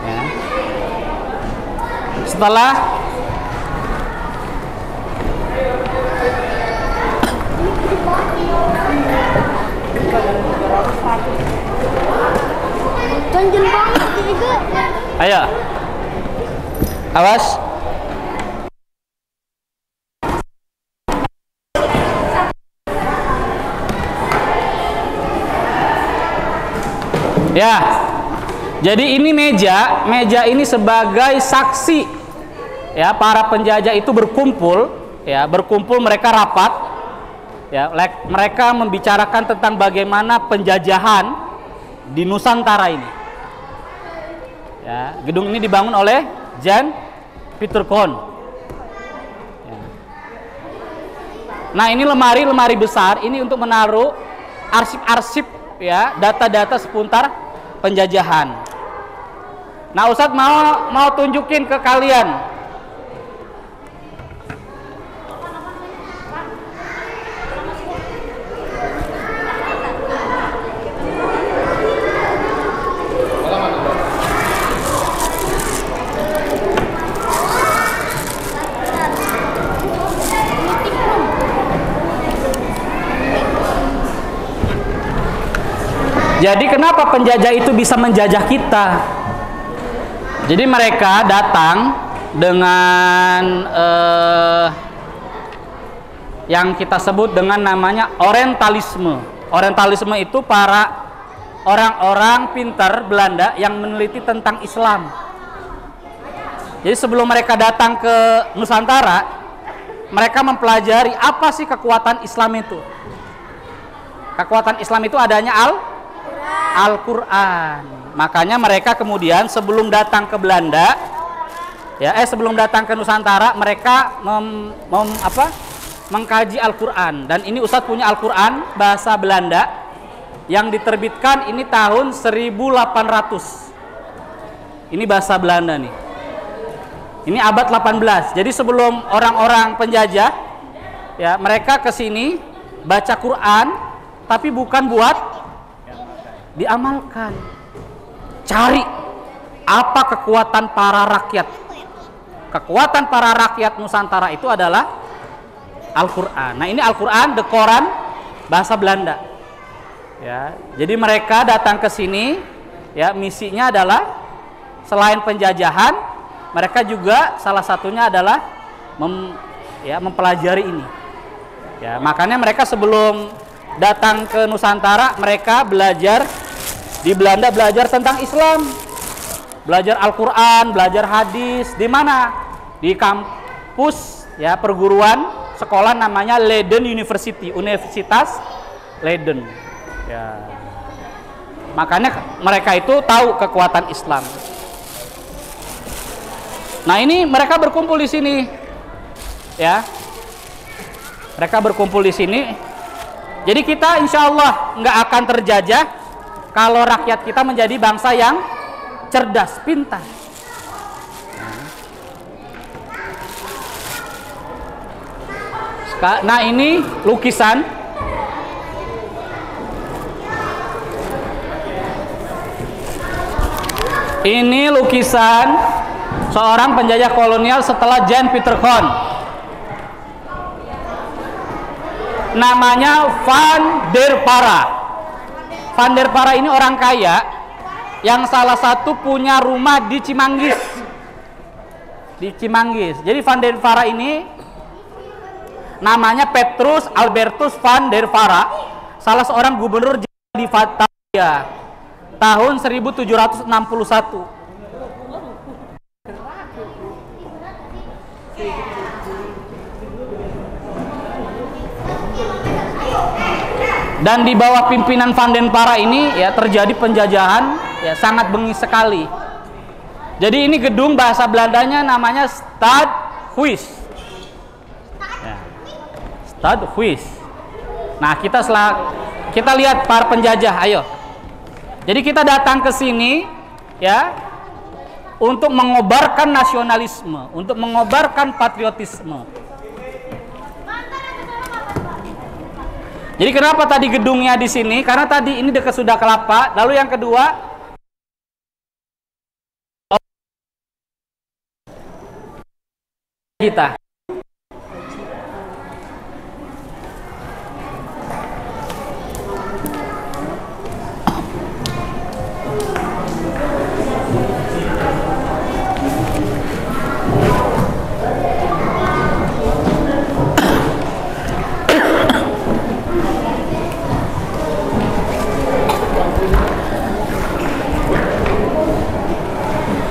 A: Ya. Setelah
E: Ganjen banget juga.
A: ayo. Awas. Ya. Jadi ini meja ini sebagai saksi. Ya, para penjajah itu berkumpul, mereka rapat. Ya, mereka membicarakan tentang bagaimana penjajahan di Nusantara ini. Ya, gedung ini dibangun oleh John Pieterkoorn. Nah, ini lemari besar ini untuk menaruh arsip-arsip ya, data-data seputar penjajahan. Nah, Ustadz mau tunjukin ke kalian. Jadi kenapa penjajah itu bisa menjajah kita? Jadi mereka datang dengan yang kita sebut dengan namanya orientalisme. Orientalisme itu para orang-orang pintar Belanda yang meneliti tentang Islam. Jadi sebelum mereka datang ke Nusantara, mereka mempelajari apa sih kekuatan Islam itu. Kekuatan Islam itu adanya Al-Quran. Makanya mereka kemudian sebelum datang ke Belanda, sebelum datang ke Nusantara, mereka mengkaji Al-Quran. Dan ini Ustadz punya Al-Quran bahasa Belanda yang diterbitkan ini tahun 1800. Ini bahasa Belanda nih. Ini abad 18. Jadi sebelum orang-orang penjajah, ya mereka ke sini baca Quran, tapi bukan buat diamalkan. Cari apa kekuatan para rakyat. Kekuatan para rakyat Nusantara itu adalah Al-Quran. Nah, ini Al-Quran, the Quran bahasa Belanda. Ya, jadi mereka datang ke sini, ya misinya adalah selain penjajahan, mereka juga salah satunya adalah mempelajari ini. Ya, makanya mereka sebelum datang ke Nusantara, mereka belajar di Belanda, belajar tentang Islam, belajar Al-Quran, belajar hadis. Di mana? Di kampus ya perguruan sekolah namanya Leiden University, Universitas Leiden. Ya. Makanya mereka itu tahu kekuatan Islam. Nah, ini mereka berkumpul di sini, ya. Mereka berkumpul di sini. Jadi kita insya Allah nggak akan terjajah kalau rakyat kita menjadi bangsa yang cerdas, pintar. Nah, ini lukisan. Ini lukisan seorang penjajah kolonial setelah Jan Pieterkoorn. Namanya Van der Para. Van der Para ini orang kaya yang salah satu punya rumah di Cimanggis. Di Cimanggis. Jadi Van der Para ini namanya Petrus Albertus Van der Para, salah seorang gubernur di Batavia tahun 1761. Dan di bawah pimpinan Van der Para ini ya terjadi penjajahan ya sangat bengis sekali. Jadi ini gedung bahasa Belandanya namanya Stadhuis. Ya. Stadhuis. Nah, kita lihat para penjajah, ayo. Jadi kita datang ke sini ya untuk mengobarkan nasionalisme, untuk mengobarkan patriotisme. Jadi kenapa tadi gedungnya di sini? Karena tadi ini dekat Sunda Kelapa. Lalu yang kedua, kita.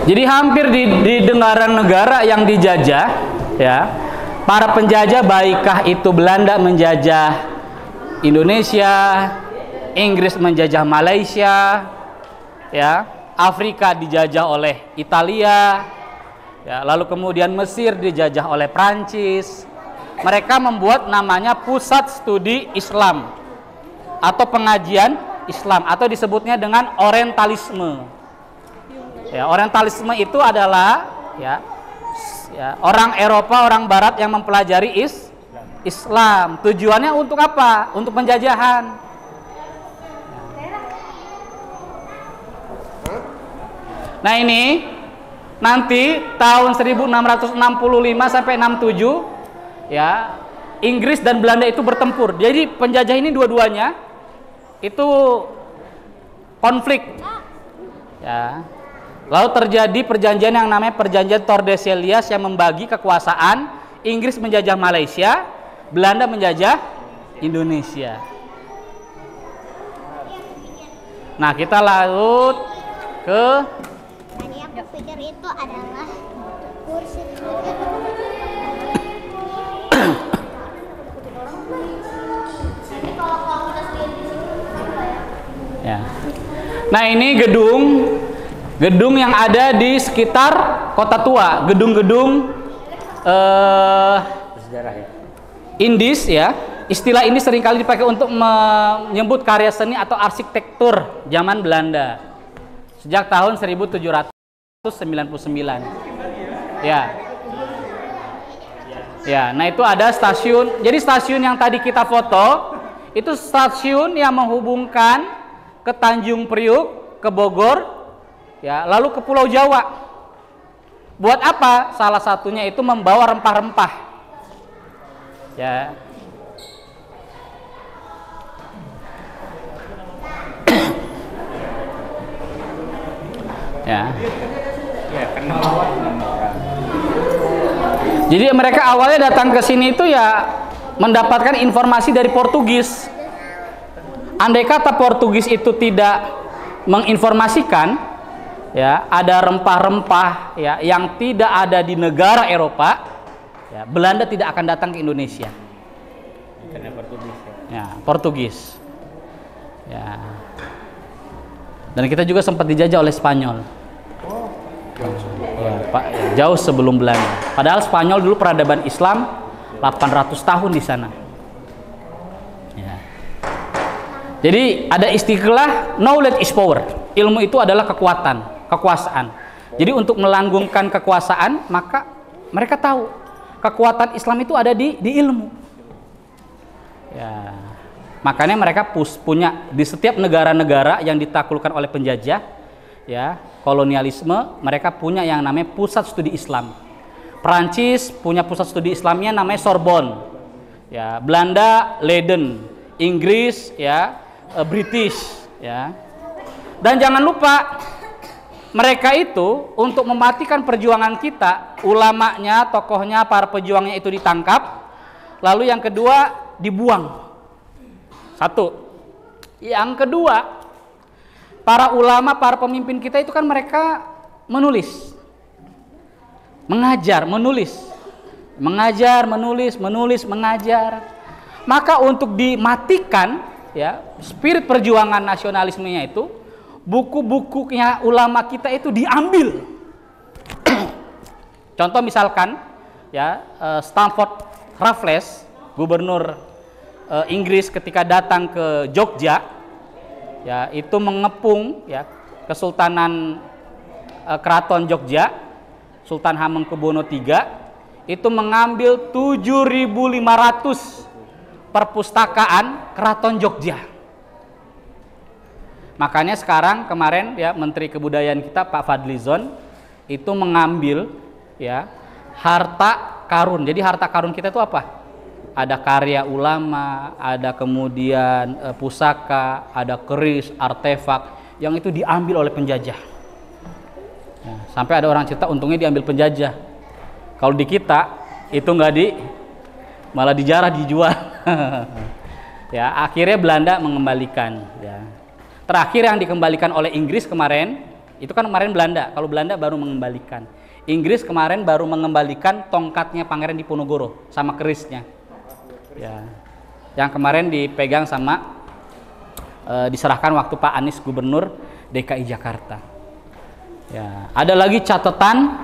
A: Jadi hampir di negara-negara yang dijajah, ya, para penjajah baikkah itu Belanda menjajah Indonesia, Inggris menjajah Malaysia, ya, Afrika dijajah oleh Italia, Ya, lalu kemudian Mesir dijajah oleh Prancis. Mereka membuat namanya Pusat Studi Islam atau pengajian Islam atau disebutnya dengan Orientalisme. Ya, Orientalisme itu adalah ya orang Eropa, orang Barat yang mempelajari Islam. Tujuannya untuk apa? Untuk penjajahan. Nah ini nanti tahun 1665 sampai 67 ya Inggris dan Belanda itu bertempur. Jadi penjajah ini dua-duanya itu konflik. Ya. Lalu terjadi perjanjian yang namanya Perjanjian Tordesillas yang membagi kekuasaan. Inggris menjajah Malaysia, Belanda menjajah Indonesia. Nah, kita lanjut ke
E: Tadi aku pikir itu adalah kursi.
A: ya. Nah, ini gedung yang ada di sekitar Kota Tua, gedung-gedung
C: Sejarah ya.
A: Indis ya. Istilah ini seringkali dipakai untuk menyebut karya seni atau arsitektur zaman Belanda sejak tahun 1799. Ya. Ya, nah itu ada stasiun. Jadi stasiun yang tadi kita foto itu stasiun yang menghubungkan ke Tanjung Priuk, ke Bogor, ya, lalu ke Pulau Jawa. Buat apa? Salah satunya itu membawa rempah-rempah. Ya. Ya. Jadi mereka awalnya datang ke sini itu ya mendapatkan informasi dari Portugis. Andai kata Portugis itu tidak menginformasikan, ya ada rempah-rempah ya yang tidak ada di negara Eropa, ya Belanda tidak akan datang ke Indonesia.
C: Karena Portugis ya.
A: Ya, Portugis. Ya. Dan kita juga sempat dijajah oleh Spanyol. Ya, Pak, jauh sebelum Belanda. Padahal Spanyol dulu peradaban Islam 800 tahun di sana. Ya. Jadi ada istilah knowledge is power. Ilmu itu adalah kekuasaan. Jadi untuk melanggengkan kekuasaan, maka mereka tahu kekuatan Islam itu ada di ilmu. Ya. Makanya mereka punya di setiap negara-negara yang ditaklukkan oleh penjajah, ya, kolonialisme, mereka punya yang namanya Pusat Studi Islam. Perancis punya pusat studi Islamnya namanya Sorbonne. Ya, Belanda Leiden, Inggris ya British ya. Dan jangan lupa mereka itu untuk mematikan perjuangan kita, ulamanya, tokohnya, para pejuangnya itu ditangkap, lalu yang kedua dibuang. Satu. Yang kedua, para ulama, para pemimpin kita itu kan mereka menulis, mengajar, menulis, mengajar. Maka untuk dimatikan ya spirit perjuangan nasionalismenya itu, buku-bukunya ulama kita itu diambil. Contoh misalkan ya Stamford Raffles, gubernur Inggris ketika datang ke Jogja, ya itu mengepung ya Kesultanan Keraton Jogja, Sultan Hamengkubuwono III, itu mengambil 7.500 perpustakaan Keraton Jogja. Makanya sekarang kemarin ya Menteri Kebudayaan kita Pak Fadlizon itu mengambil ya harta karun. Jadi harta karun kita itu apa? Ada karya ulama, ada kemudian pusaka, ada keris, artefak yang itu diambil oleh penjajah. Ya, sampai ada orang cerita untungnya diambil penjajah. Kalau di kita itu malah dijarah, dijual. Ya, akhirnya Belanda mengembalikan. Ya. Terakhir yang dikembalikan oleh Inggris kemarin, itu kan kemarin Belanda. Kalau Belanda baru mengembalikan. Inggris kemarin baru mengembalikan tongkatnya Pangeran Diponegoro sama kerisnya. Ya, yang kemarin dipegang sama diserahkan waktu Pak Anies Gubernur DKI Jakarta. Ya, ada lagi catatan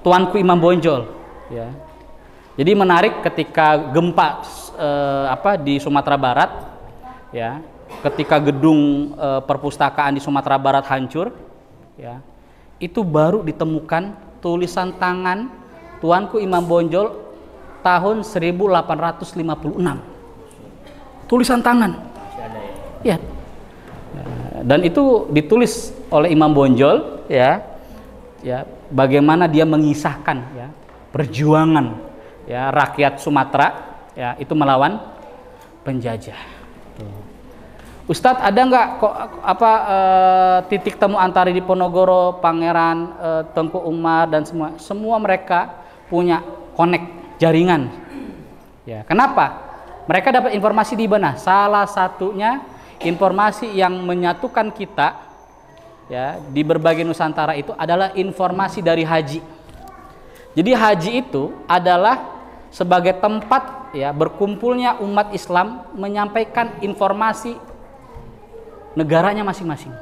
A: Tuanku Imam Bonjol, ya. Jadi menarik ketika gempa di Sumatera Barat, ya, ketika gedung perpustakaan di Sumatera Barat hancur, ya, itu baru ditemukan tulisan tangan Tuanku Imam Bonjol tahun 1856. Tulisan tangan, ya. Dan itu ditulis oleh Imam Bonjol, ya, bagaimana dia mengisahkan, ya, perjuangan, ya, rakyat Sumatera, ya, itu melawan penjajah. Ustadz, ada nggak titik temu antara Diponegoro, Pangeran, Tengku Umar dan semua mereka punya connect jaringan. Ya, kenapa? Mereka dapat informasi di mana? Salah satunya informasi yang menyatukan kita, ya, di berbagai Nusantara itu adalah informasi dari haji. Jadi haji itu adalah sebagai tempat, ya, berkumpulnya umat Islam menyampaikan informasi negaranya masing-masing.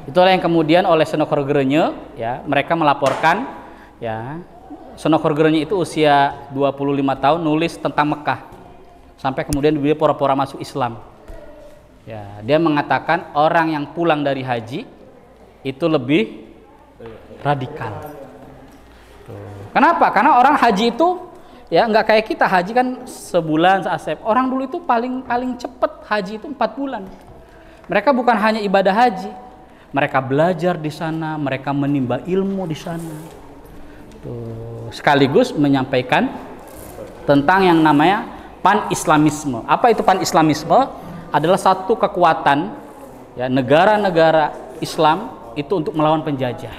A: Itulah yang kemudian oleh Senokhorgerenya, ya, mereka melaporkan, ya, Senokhorgerenya itu usia 25 tahun nulis tentang Mekah sampai kemudian dia pura-pura masuk Islam. Ya, dia mengatakan orang yang pulang dari haji itu lebih radikal. Tuh. Kenapa? Karena orang haji itu, ya, nggak kayak kita, haji kan sebulan seasep. Orang dulu itu paling cepet haji itu 4 bulan. Mereka bukan hanya ibadah haji, mereka belajar di sana, mereka menimba ilmu di sana. Tuh. Sekaligus menyampaikan tentang yang namanya pan-islamisme. Apa itu pan-islamisme? Adalah satu kekuatan, ya, negara-negara Islam itu untuk melawan penjajah.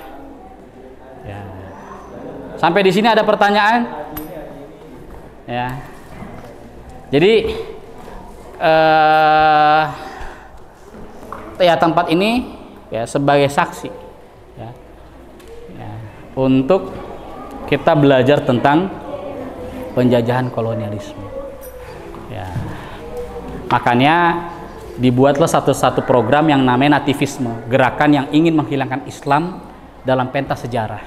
A: Ya. Sampai di sini ada pertanyaan? Ya. Jadi ya, tempat ini, ya, sebagai saksi, ya, untuk kita belajar tentang penjajahan kolonialisme. Ya. Makanya dibuatlah satu program yang namanya nativisme, gerakan yang ingin menghilangkan Islam dalam pentas sejarah.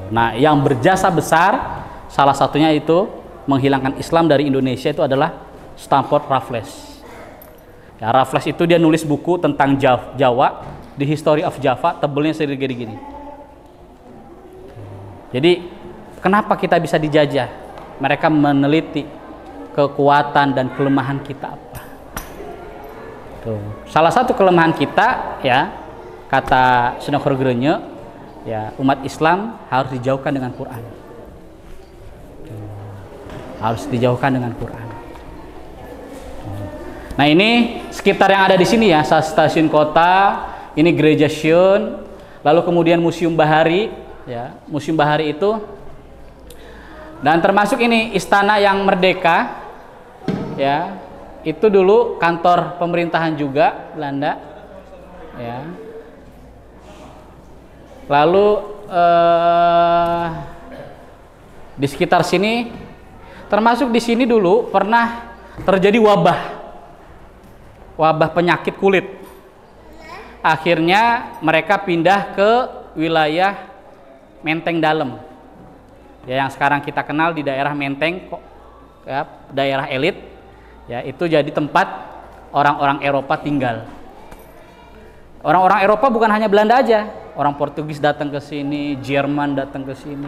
A: Nah, yang berjasa besar salah satunya itu menghilangkan Islam dari Indonesia itu adalah Stamford Raffles. Ya, Raffles itu dia nulis buku tentang Jawa, The History of Java, tebelnya segini-gini. Jadi, kenapa kita bisa dijajah? Mereka meneliti kekuatan dan kelemahan kita apa. Tuh. Salah satu kelemahan kita, ya, kata Senokhorgerenya, ya, umat Islam harus dijauhkan dengan Quran. Harus dijauhkan dengan Quran. Nah, ini sekitar yang ada di sini, ya, stasiun kota, ini gereja Sion, lalu kemudian Museum Bahari, ya, Museum Bahari itu, dan termasuk ini Istana yang Merdeka, ya, itu dulu kantor pemerintahan juga Belanda, ya. Lalu di sekitar sini, termasuk di sini dulu pernah terjadi wabah penyakit kulit. Akhirnya mereka pindah ke wilayah Menteng Dalam, ya, yang sekarang kita kenal di daerah Menteng, ya, daerah elit. Ya, itu jadi tempat orang-orang Eropa tinggal. Orang-orang Eropa bukan hanya Belanda aja, orang Portugis datang ke sini, Jerman datang ke sini.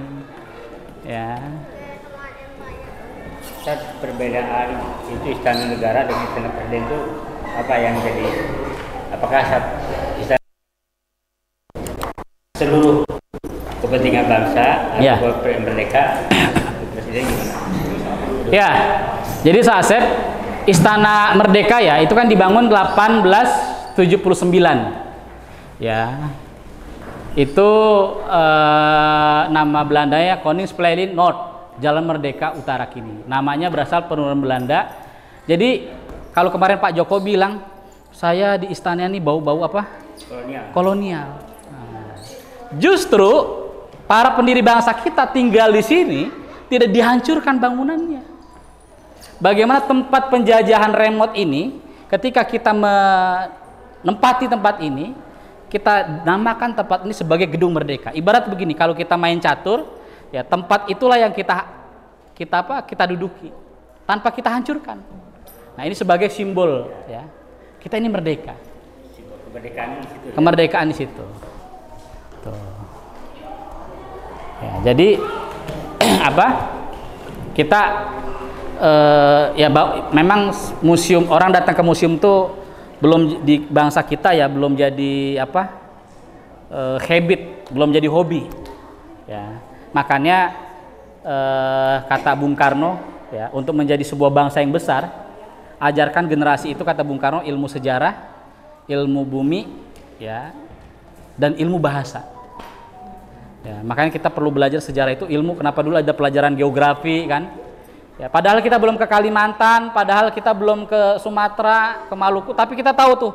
A: Ya.
C: Perbedaan itu Istana Negara dengan Istana Presiden itu apa yang jadi? Apakah istana seluruh kepentingan bangsa
A: ya,
C: atau merdeka? Presiden gimana?
A: Ya, jadi Asep, Istana Merdeka, ya, itu kan dibangun 1879. Ya. Itu nama Belandanya Koningsplein Noord, Jalan Merdeka Utara Kini. Namanya berasal penurunan Belanda. Jadi kalau kemarin Pak Joko bilang, saya di istana ini bau-bau apa? Kolonial. Nah, justru para pendiri bangsa kita tinggal di sini tidak dihancurkan bangunannya. Bagaimana tempat penjajahan remote ini, ketika kita menempati tempat ini, kita namakan tempat ini sebagai Gedung Merdeka. Ibarat begini, kalau kita main catur, ya tempat itulah yang kita duduki tanpa kita hancurkan. Nah, ini sebagai simbol ya. Kita ini merdeka.
C: Simbol kemerdekaan di situ.
A: Kemerdekaan di situ. Tuh. Ya, jadi apa? Kita memang museum, orang datang ke museum tuh belum di bangsa kita ya belum jadi habit, belum jadi hobi. Ya. Makanya kata Bung Karno ya, untuk menjadi sebuah bangsa yang besar, ajarkan generasi itu, kata Bung Karno, ilmu sejarah, ilmu bumi ya, dan ilmu bahasa. Ya, makanya kita perlu belajar sejarah itu ilmu. Kenapa dulu ada pelajaran geografi kan? Ya, padahal kita belum ke Kalimantan, padahal kita belum ke Sumatera, ke Maluku, tapi kita tahu tuh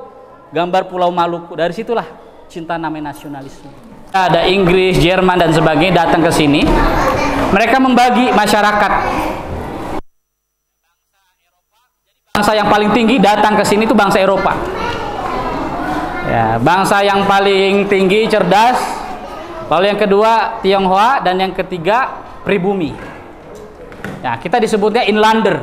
A: gambar Pulau Maluku. Dari situlah cinta namanya nasionalisme. Ada Inggris, Jerman dan sebagainya datang ke sini. Mereka membagi masyarakat. Bangsa yang paling tinggi datang ke sini itu bangsa Eropa. Ya, bangsa yang paling tinggi cerdas. Lalu yang kedua Tionghoa dan yang ketiga pribumi. Ya, kita disebutnya inlander.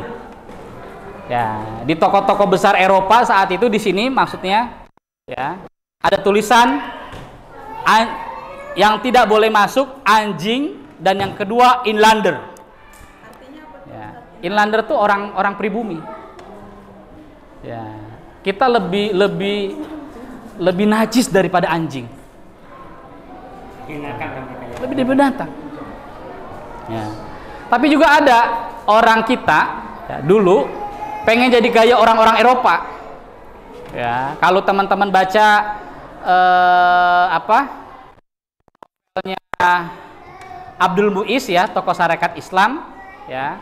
A: Ya, di toko-toko besar Eropa saat itu di sini maksudnya ya, ada tulisan yang tidak boleh masuk anjing dan yang kedua inlander. Ya, inlander tuh orang pribumi. Ya, kita lebih najis daripada anjing. Lebih dari binatang. Ya. Tapi juga ada orang kita ya, dulu pengen jadi gaya orang-orang Eropa. Ya, kalau teman-teman baca Abdul Muiz ya, tokoh Sarekat Islam ya.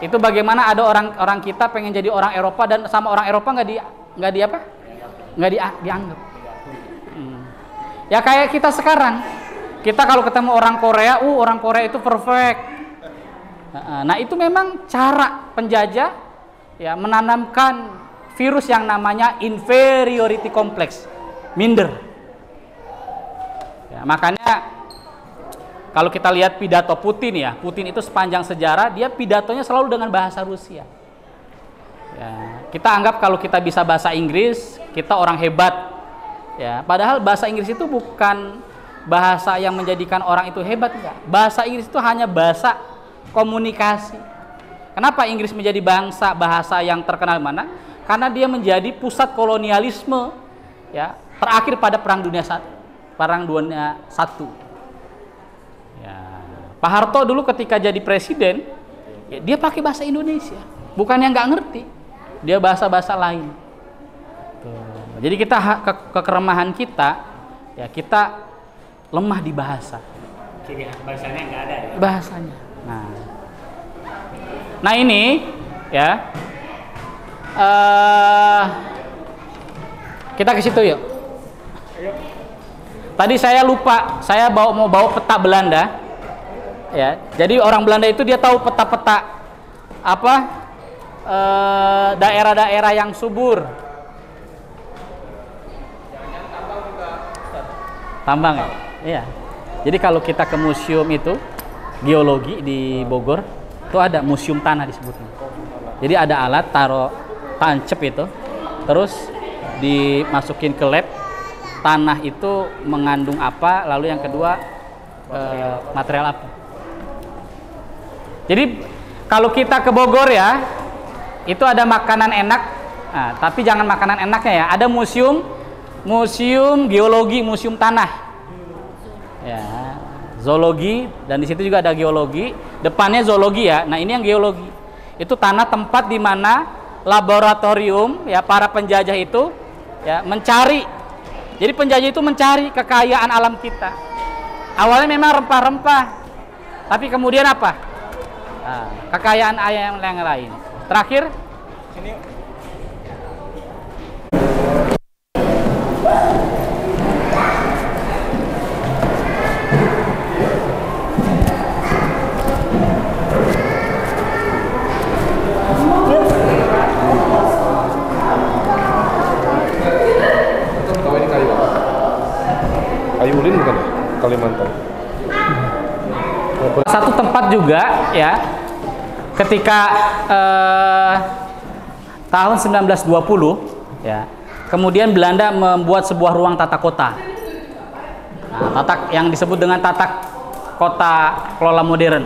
A: Itu bagaimana ada orang kita pengen jadi orang Eropa dan sama orang Eropa nggak dianggap. Ya kayak kita sekarang, kita kalau ketemu orang Korea, orang Korea itu perfect. Nah itu memang cara penjajah ya menanamkan virus yang namanya inferiority complex, minder. Ya, makanya kalau kita lihat pidato Putin ya, Putin itu sepanjang sejarah dia pidatonya selalu dengan bahasa Rusia. Ya, kita anggap kalau kita bisa bahasa Inggris, kita orang hebat. Ya, padahal bahasa Inggris itu bukan bahasa yang menjadikan orang itu hebat, enggak. Bahasa Inggris itu hanya bahasa komunikasi. Kenapa Inggris menjadi bahasa yang terkenal mana? Karena dia menjadi pusat kolonialisme ya, terakhir pada Perang Dunia I. Ya, Pak Harto dulu ketika jadi presiden, ya, dia pakai bahasa Indonesia. Bukannya nggak ngerti, dia bahasa-bahasa lain. Jadi kita kekeremahan kita, ya kita lemah di bahasa.
C: Jadi bahasanya nggak ada. Ya?
A: Bahasanya. Nah ini, ya kita ke situ yuk. Tadi saya lupa, saya mau bawa peta Belanda. Ya, jadi orang Belanda itu dia tahu peta-peta daerah-daerah yang subur. Tambang ya? Iya. Jadi kalau kita ke museum itu geologi di Bogor, itu ada museum tanah disebutnya. Jadi ada alat tancep itu, terus dimasukin ke lab, tanah itu mengandung apa, lalu yang kedua material apa. Jadi kalau kita ke Bogor ya, itu ada makanan enak, tapi jangan makanan enaknya ya. Ada museum geologi, museum tanah, ya, zoologi, dan di situ juga ada geologi. Depannya zoologi ya. Nah ini yang geologi, itu tanah tempat di mana laboratorium ya para penjajah itu ya mencari. Jadi penjajah itu mencari kekayaan alam kita. Awalnya memang rempah-rempah, tapi kemudian apa? Kekayaan ayam yang lain. Terakhir, sini.
B: Ayu Ulin bukan ya? Kalimantan.
A: Satu tempat juga ya, ketika tahun 1920 ya, kemudian Belanda membuat sebuah ruang tata kota. Nah, yang disebut dengan tata kota kelola modern.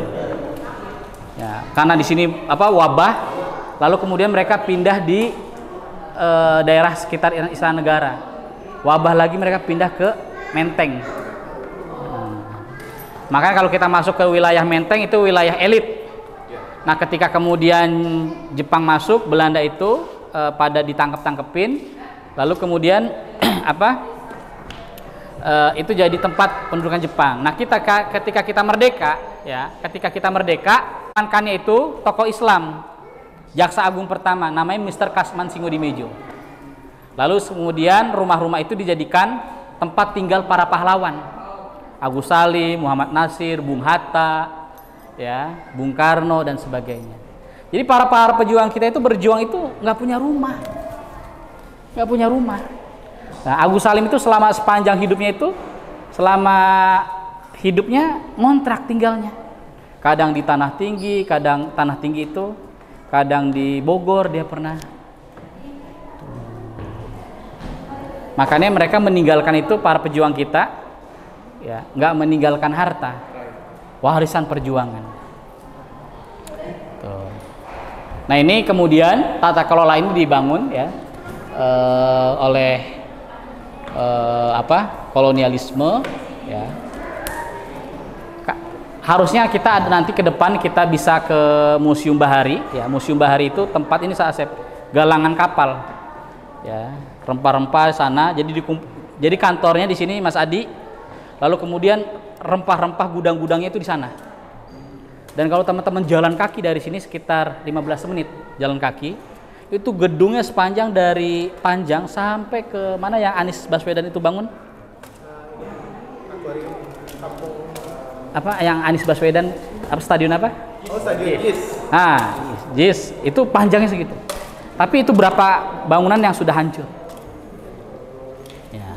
A: Ya, karena di sini wabah, lalu kemudian mereka pindah di daerah sekitar Istana Negara. Wabah lagi mereka pindah ke Menteng. Makanya kalau kita masuk ke wilayah Menteng itu wilayah elit. Nah, ketika kemudian Jepang masuk, Belanda itu pada ditangkep-tangkepin, lalu kemudian itu jadi tempat pendudukan Jepang. Nah, ketika kita merdeka, ya, kankannya itu tokoh Islam, Jaksa Agung pertama, namanya Mr. Kasman Singodimejo. Lalu kemudian rumah-rumah itu dijadikan tempat tinggal para pahlawan. Agus Salim, Muhammad Nasir, Bung Hatta, ya, Bung Karno dan sebagainya. Jadi para pejuang kita itu berjuang itu nggak punya rumah. Nah, Agus Salim itu sepanjang hidupnya ngontrak tinggalnya. Kadang di Tanah Tinggi, kadang Tanah Tinggi itu, kadang di Bogor dia pernah. Makanya mereka meninggalkan itu, para pejuang kita, ya, nggak meninggalkan harta, warisan perjuangan. Tuh. Nah, ini kemudian tata kelola ini dibangun ya oleh kolonialisme ya. Harusnya kita nanti ke depan kita bisa ke Museum Bahari ya. Museum Bahari itu tempat ini galangan kapal ya, rempah-rempah sana. Jadi kantornya di sini Mas Adi. Lalu kemudian rempah-rempah gudang-gudangnya itu di sana. Dan kalau teman-teman jalan kaki dari sini sekitar 15 menit jalan kaki, itu gedungnya sepanjang dari Panjang sampai ke mana yang Anies Baswedan itu bangun? Yang Anies Baswedan stadion apa?
B: Oh, stadion JIS.
A: Nah, JIS itu panjangnya segitu. Tapi itu berapa bangunan yang sudah hancur? Ya.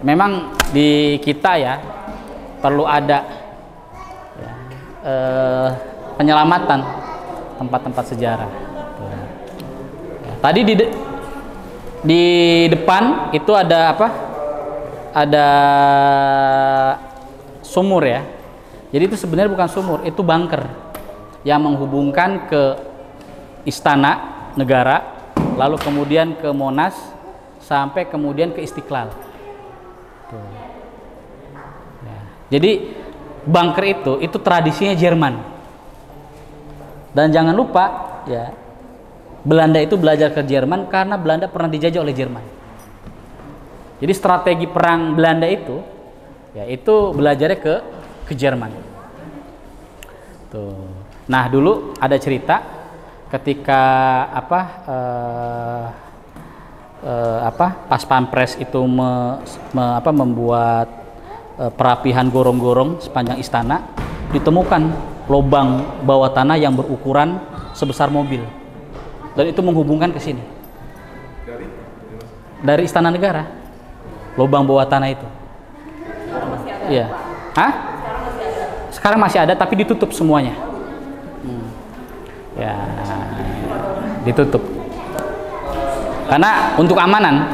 A: Memang di kita ya perlu ada ya, penyelamatan tempat-tempat sejarah. Ya, tadi di depan itu ada ada sumur ya. Jadi itu sebenarnya bukan sumur, itu bunker yang menghubungkan ke Istana Negara, lalu kemudian ke Monas, sampai kemudian ke Istiqlal. Tuh. Ya. Jadi bunker itu tradisinya Jerman. Dan jangan lupa ya, Belanda itu belajar ke Jerman karena Belanda pernah dijajah oleh Jerman. Jadi strategi perang Belanda itu ya, itu belajarnya ke Jerman. Tuh. Nah, dulu ada cerita ketika Pas Pampres itu membuat perapihan gorong-gorong sepanjang istana, ditemukan lubang bawah tanah yang berukuran sebesar mobil, dan itu menghubungkan ke sini dari Istana Negara, lubang bawah tanah itu. Iya. Hah? Sekarang masih ada, tapi ditutup semuanya. Ya, ditutup. Karena untuk amanan.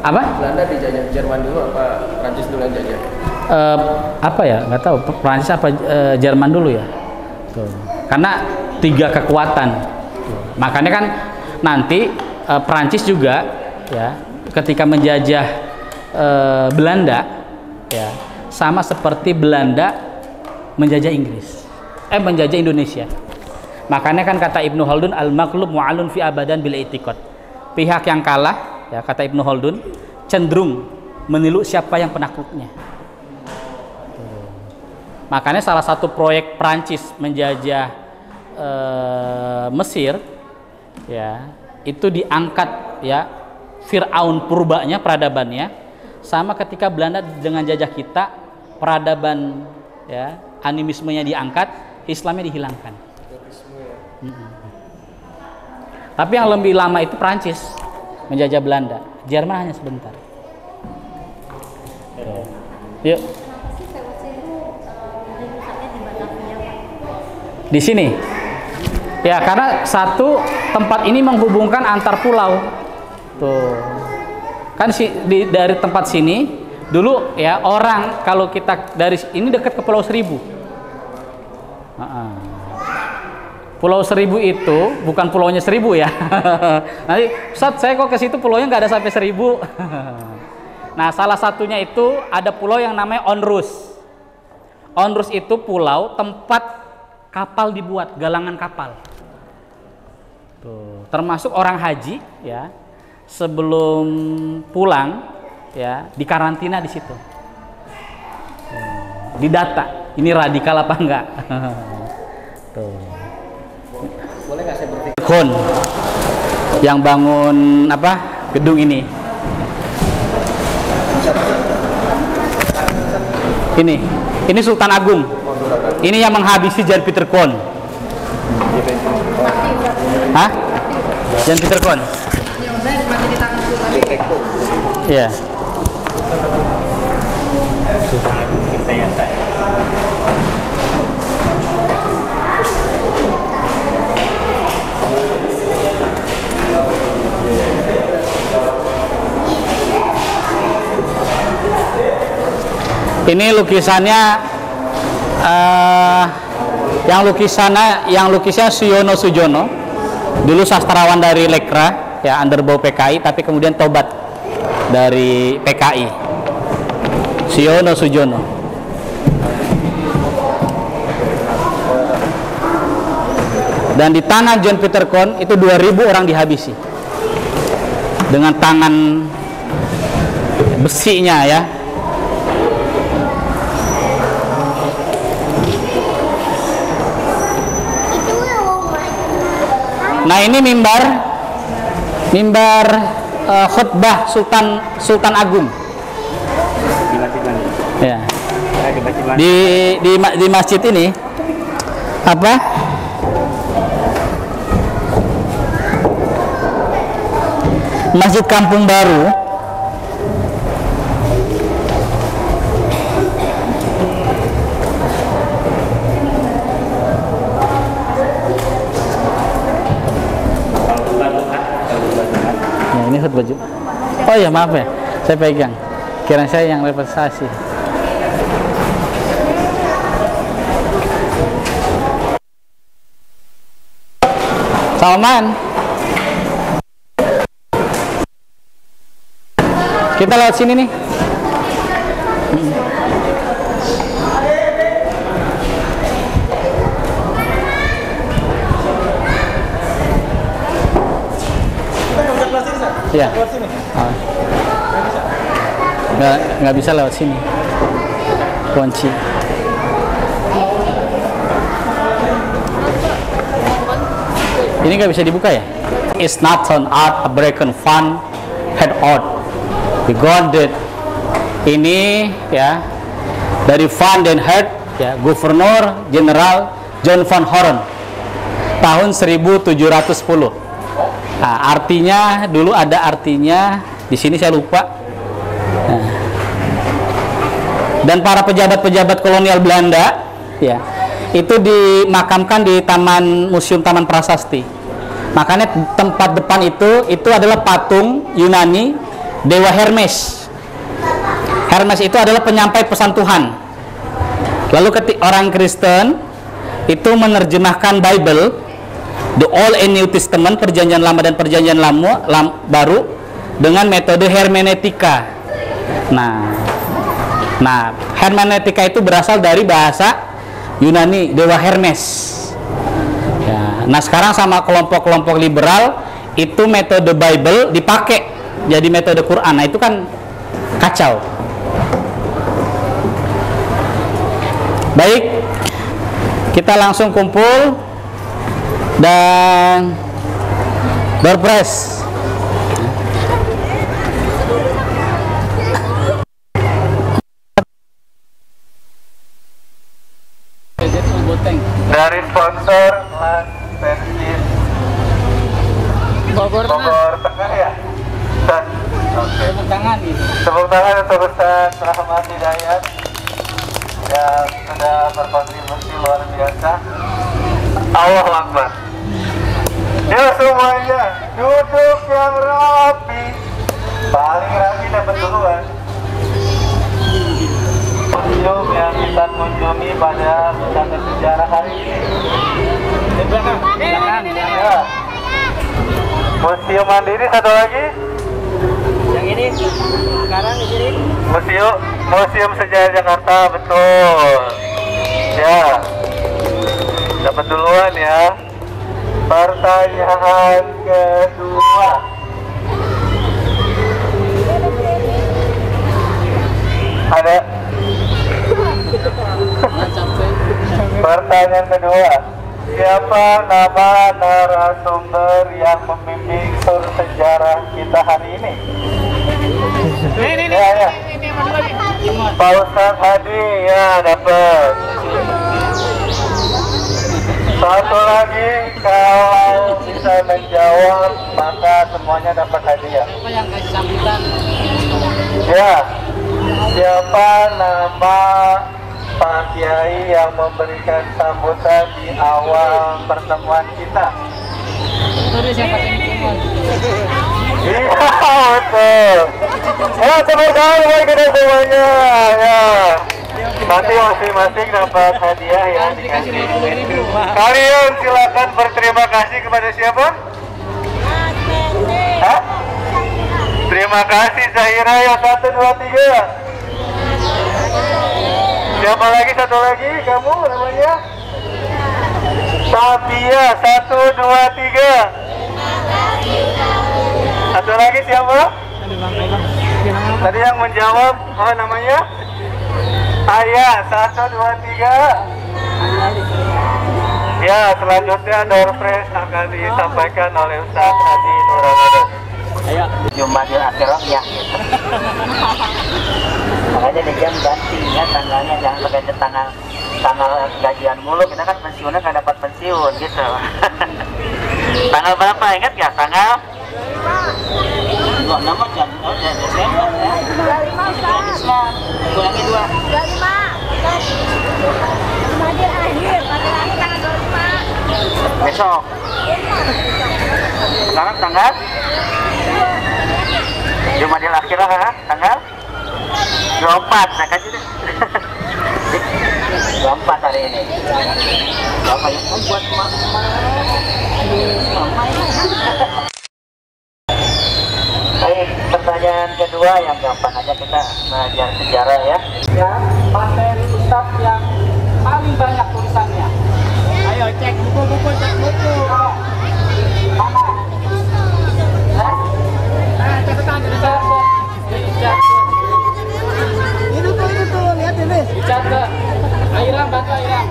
A: Apa?
B: Belanda dijajah Jerman dulu apa Prancis dulu yang jajah?
A: Apa ya? Nggak tahu. Prancis apa Jerman dulu ya? Tuh. Karena 3 kekuatan. Tuh. Makanya kan nanti Prancis juga ya, ketika menjajah Belanda ya, sama seperti Belanda menjajah Inggris, menjajah Indonesia. Makanya kan kata Ibnu Khaldun, al-maqlub mu'alun fi abadan bil i'tiqad. Pihak yang kalah ya, kata Ibnu Khaldun, cenderung meniru siapa yang penakluknya. Makanya salah satu proyek Prancis menjajah Mesir ya, itu diangkat ya Fir'aun purbanya, peradabannya, sama ketika Belanda dengan jajah kita, peradaban ya, animismenya diangkat, Islamnya dihilangkan. Tapi yang lebih lama itu Prancis menjajah Belanda, Jerman hanya sebentar. Yuk. Di sini. Ya, karena satu tempat ini menghubungkan antar pulau. Tuh. Kan dari tempat sini dulu ya orang kalau kita dari ini dekat ke Pulau Seribu. Pulau Seribu itu bukan pulaunya 1000 ya. Nanti Ustaz, saya kok ke situ pulaunya nggak ada sampai 1000. Nah, salah satunya itu ada pulau yang namanya Onrus. Onrus itu pulau tempat kapal dibuat, galangan kapal. Tuh, termasuk orang haji ya, sebelum pulang ya dikarantina di situ. Didata, ini radikal apa enggak? Tuh. Boleh nggak saya berpikir? Kon yang bangun apa gedung ini? Ini Sultan Agung. Ini yang menghabisi Jan Pieter Kon. Hah? Jan Pieter Kon? Iya. Ini lukisannya yang lukisnya Siono Sujono, dulu sastrawan dari Lekra ya, underbau PKI, tapi kemudian tobat dari PKI. Siono Sujono. Dan di tangan Jan Pieter Kon itu 2000 orang dihabisi dengan tangan besinya ya. Nah, ini mimbar khutbah Sultan Agung. Ya. Di masjid ini apa? Masjid Kampung Baru. Ini khutbah Jumat. Oh ya, maaf ya, saya pegang. Kira saya yang representasi. Salman. Kita lewat sini nih. Ya. Nggak bisa lewat sini. Kunci. Ini nggak bisa dibuka ya? It's not an art American fund head out. Regarded ini ya dari Van den Heart ya, Gubernur Jenderal John Van Horn tahun 1710. Nah, artinya dulu ada artinya di sini saya lupa. Nah. Dan para pejabat-pejabat kolonial Belanda ya itu dimakamkan di Museum Taman Prasasti. Makanya tempat depan itu adalah patung Yunani Dewa Hermes. Hermes itu adalah penyampai pesan Tuhan. Lalu orang Kristen itu menerjemahkan Bible, The Old and New Testament, Perjanjian Lama dan Perjanjian Baru dengan metode hermeneutika. Nah, hermeneutika itu berasal dari bahasa Yunani, Dewa Hermes. Ya, nah sekarang sama kelompok-kelompok liberal itu metode Bible dipakai jadi metode Quran. Nah itu kan kacau. Baik, kita langsung kumpul dan berpres.
B: Dari sponsor Mas Persis Bogor Tengah ya. Oke. Tepuk tangan untuk Ustaz Rahmat Hidayat. berkontribusi luar biasa. Allahu Akbar. Ya semuanya duduk yang rapi. Paling rapi dapat duluan. Museum yang kita kunjungi pada pusat sejarah hari ini. Ya. Museum Mandiri satu lagi.
A: Yang ini sekarang di sini.
B: Museum Sejarah Jakarta, betul. Ya. Dapat duluan ya. Pertanyaan kedua. Ada. Pertanyaan kedua. Siapa nama narasumber yang membimbing tur sejarah kita hari ini? Ya. Pak Ustadz Hadi, ya dapat. Satu lagi, kalau bisa menjawab maka semuanya dapat hadiah.
A: Apa yang kasih sambutan?
B: Ya, siapa nama Pak Kiai yang memberikan sambutan di awal pertemuan kita?
A: Itu siapa yang
B: Iya, betul. Ya, tepuk tangan buat kita semuanya. Ya, nanti masing-masing dapat hadiah ya.
A: dikasih 50.000.
B: Kalian silakan berterima kasih kepada siapa? Hah? Terima kasih Zahira ya, 1, 2, 3. Siapa lagi, satu lagi, kamu namanya? Sabia, 1, 2, 3. Satu lagi siapa? Tadi yang menjawab, oh namanya? Ayah, 1, 2, 3. Ya, selanjutnya door prize akan disampaikan oleh Ustadz Hadi Nur Ramadan.
D: Ayo, Jumadil Akhirah ya. Makanya di jam ganti ya tanggalnya, jangan pakai tanggal gajian mulu, kita kan pensiunnya nggak dapat pensiun gitu. Tanggal berapa ingat ya? Tanggal? Dua nama kan? Oh, Desember ya.
E: 25 Ustaz.
D: Kurangi 2.
E: 25. Jumadil akhir tanggal 25.
D: Besok. Sekarang tanggal? Jumadil Akhirah ha? Tanggal? 24, nah kan itu 24 hari ini. Berapa yang membuat mama? Baik, pertanyaan kedua yang gampang aja, kita belajar sejarah ya.
A: Ya, materi Ustaz yang paling banyak tulisannya. Ayo cek buku-buku, cek buku. Mana? Nah, catatan dicatat. Ini tuh, lihat ini. Dicatat. Airam, bantu Airam.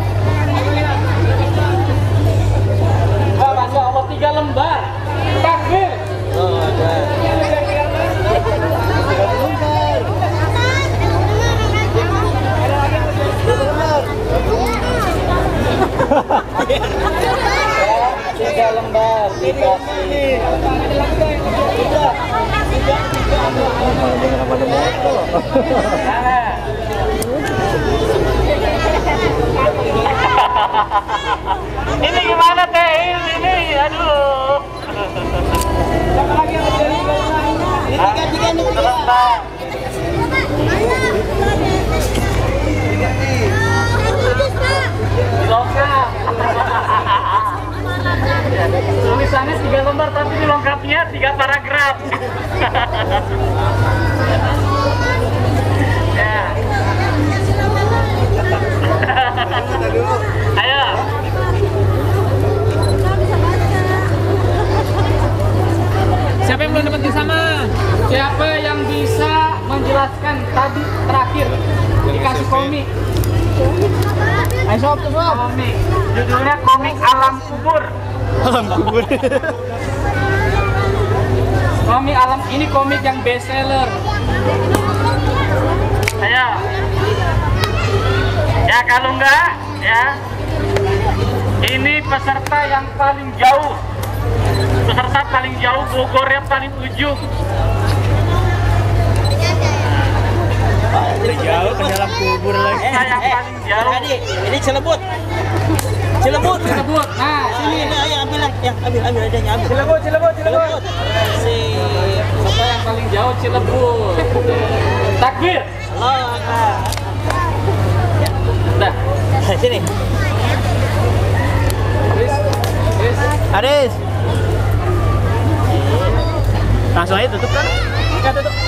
A: Oh, Masya Allah, 3 lembar. Takbir. Oh, ada. Tiga lembar dikasih. Ini gimana teh ini? Aduh. Siapa lagi yang menjadi ini? Dilengkap. Tulisannya 3 lembar tapi dilengkapnya 3 paragraf. Ya. Ayo. Siapa yang belum dapat sama? Siapa yang bisa menjelaskan tadi terakhir dikasih komik? Ayo sob, komik. Judulnya komik Alam Kubur. Alam Kubur. Komik Alam, ini komik yang best seller. Ayo. Ya kalau enggak, ya. Ini peserta yang paling jauh. Peserta paling jauh, Bogor yang paling ujung.
C: Jauh ke dalam kubur lagi.
A: Yang paling jauh.
F: Ini Cilebut. Cilebut.
A: Cilebut. Nah, sini.
F: Ayo ambil adanya ambil.
A: Cilebut. Siapa yang paling jauh Cilebut? Takbir.
F: Allah Akbar.
A: Dah.
F: Sini. Aris. Langsung aja tutup kan? Enggak tutup.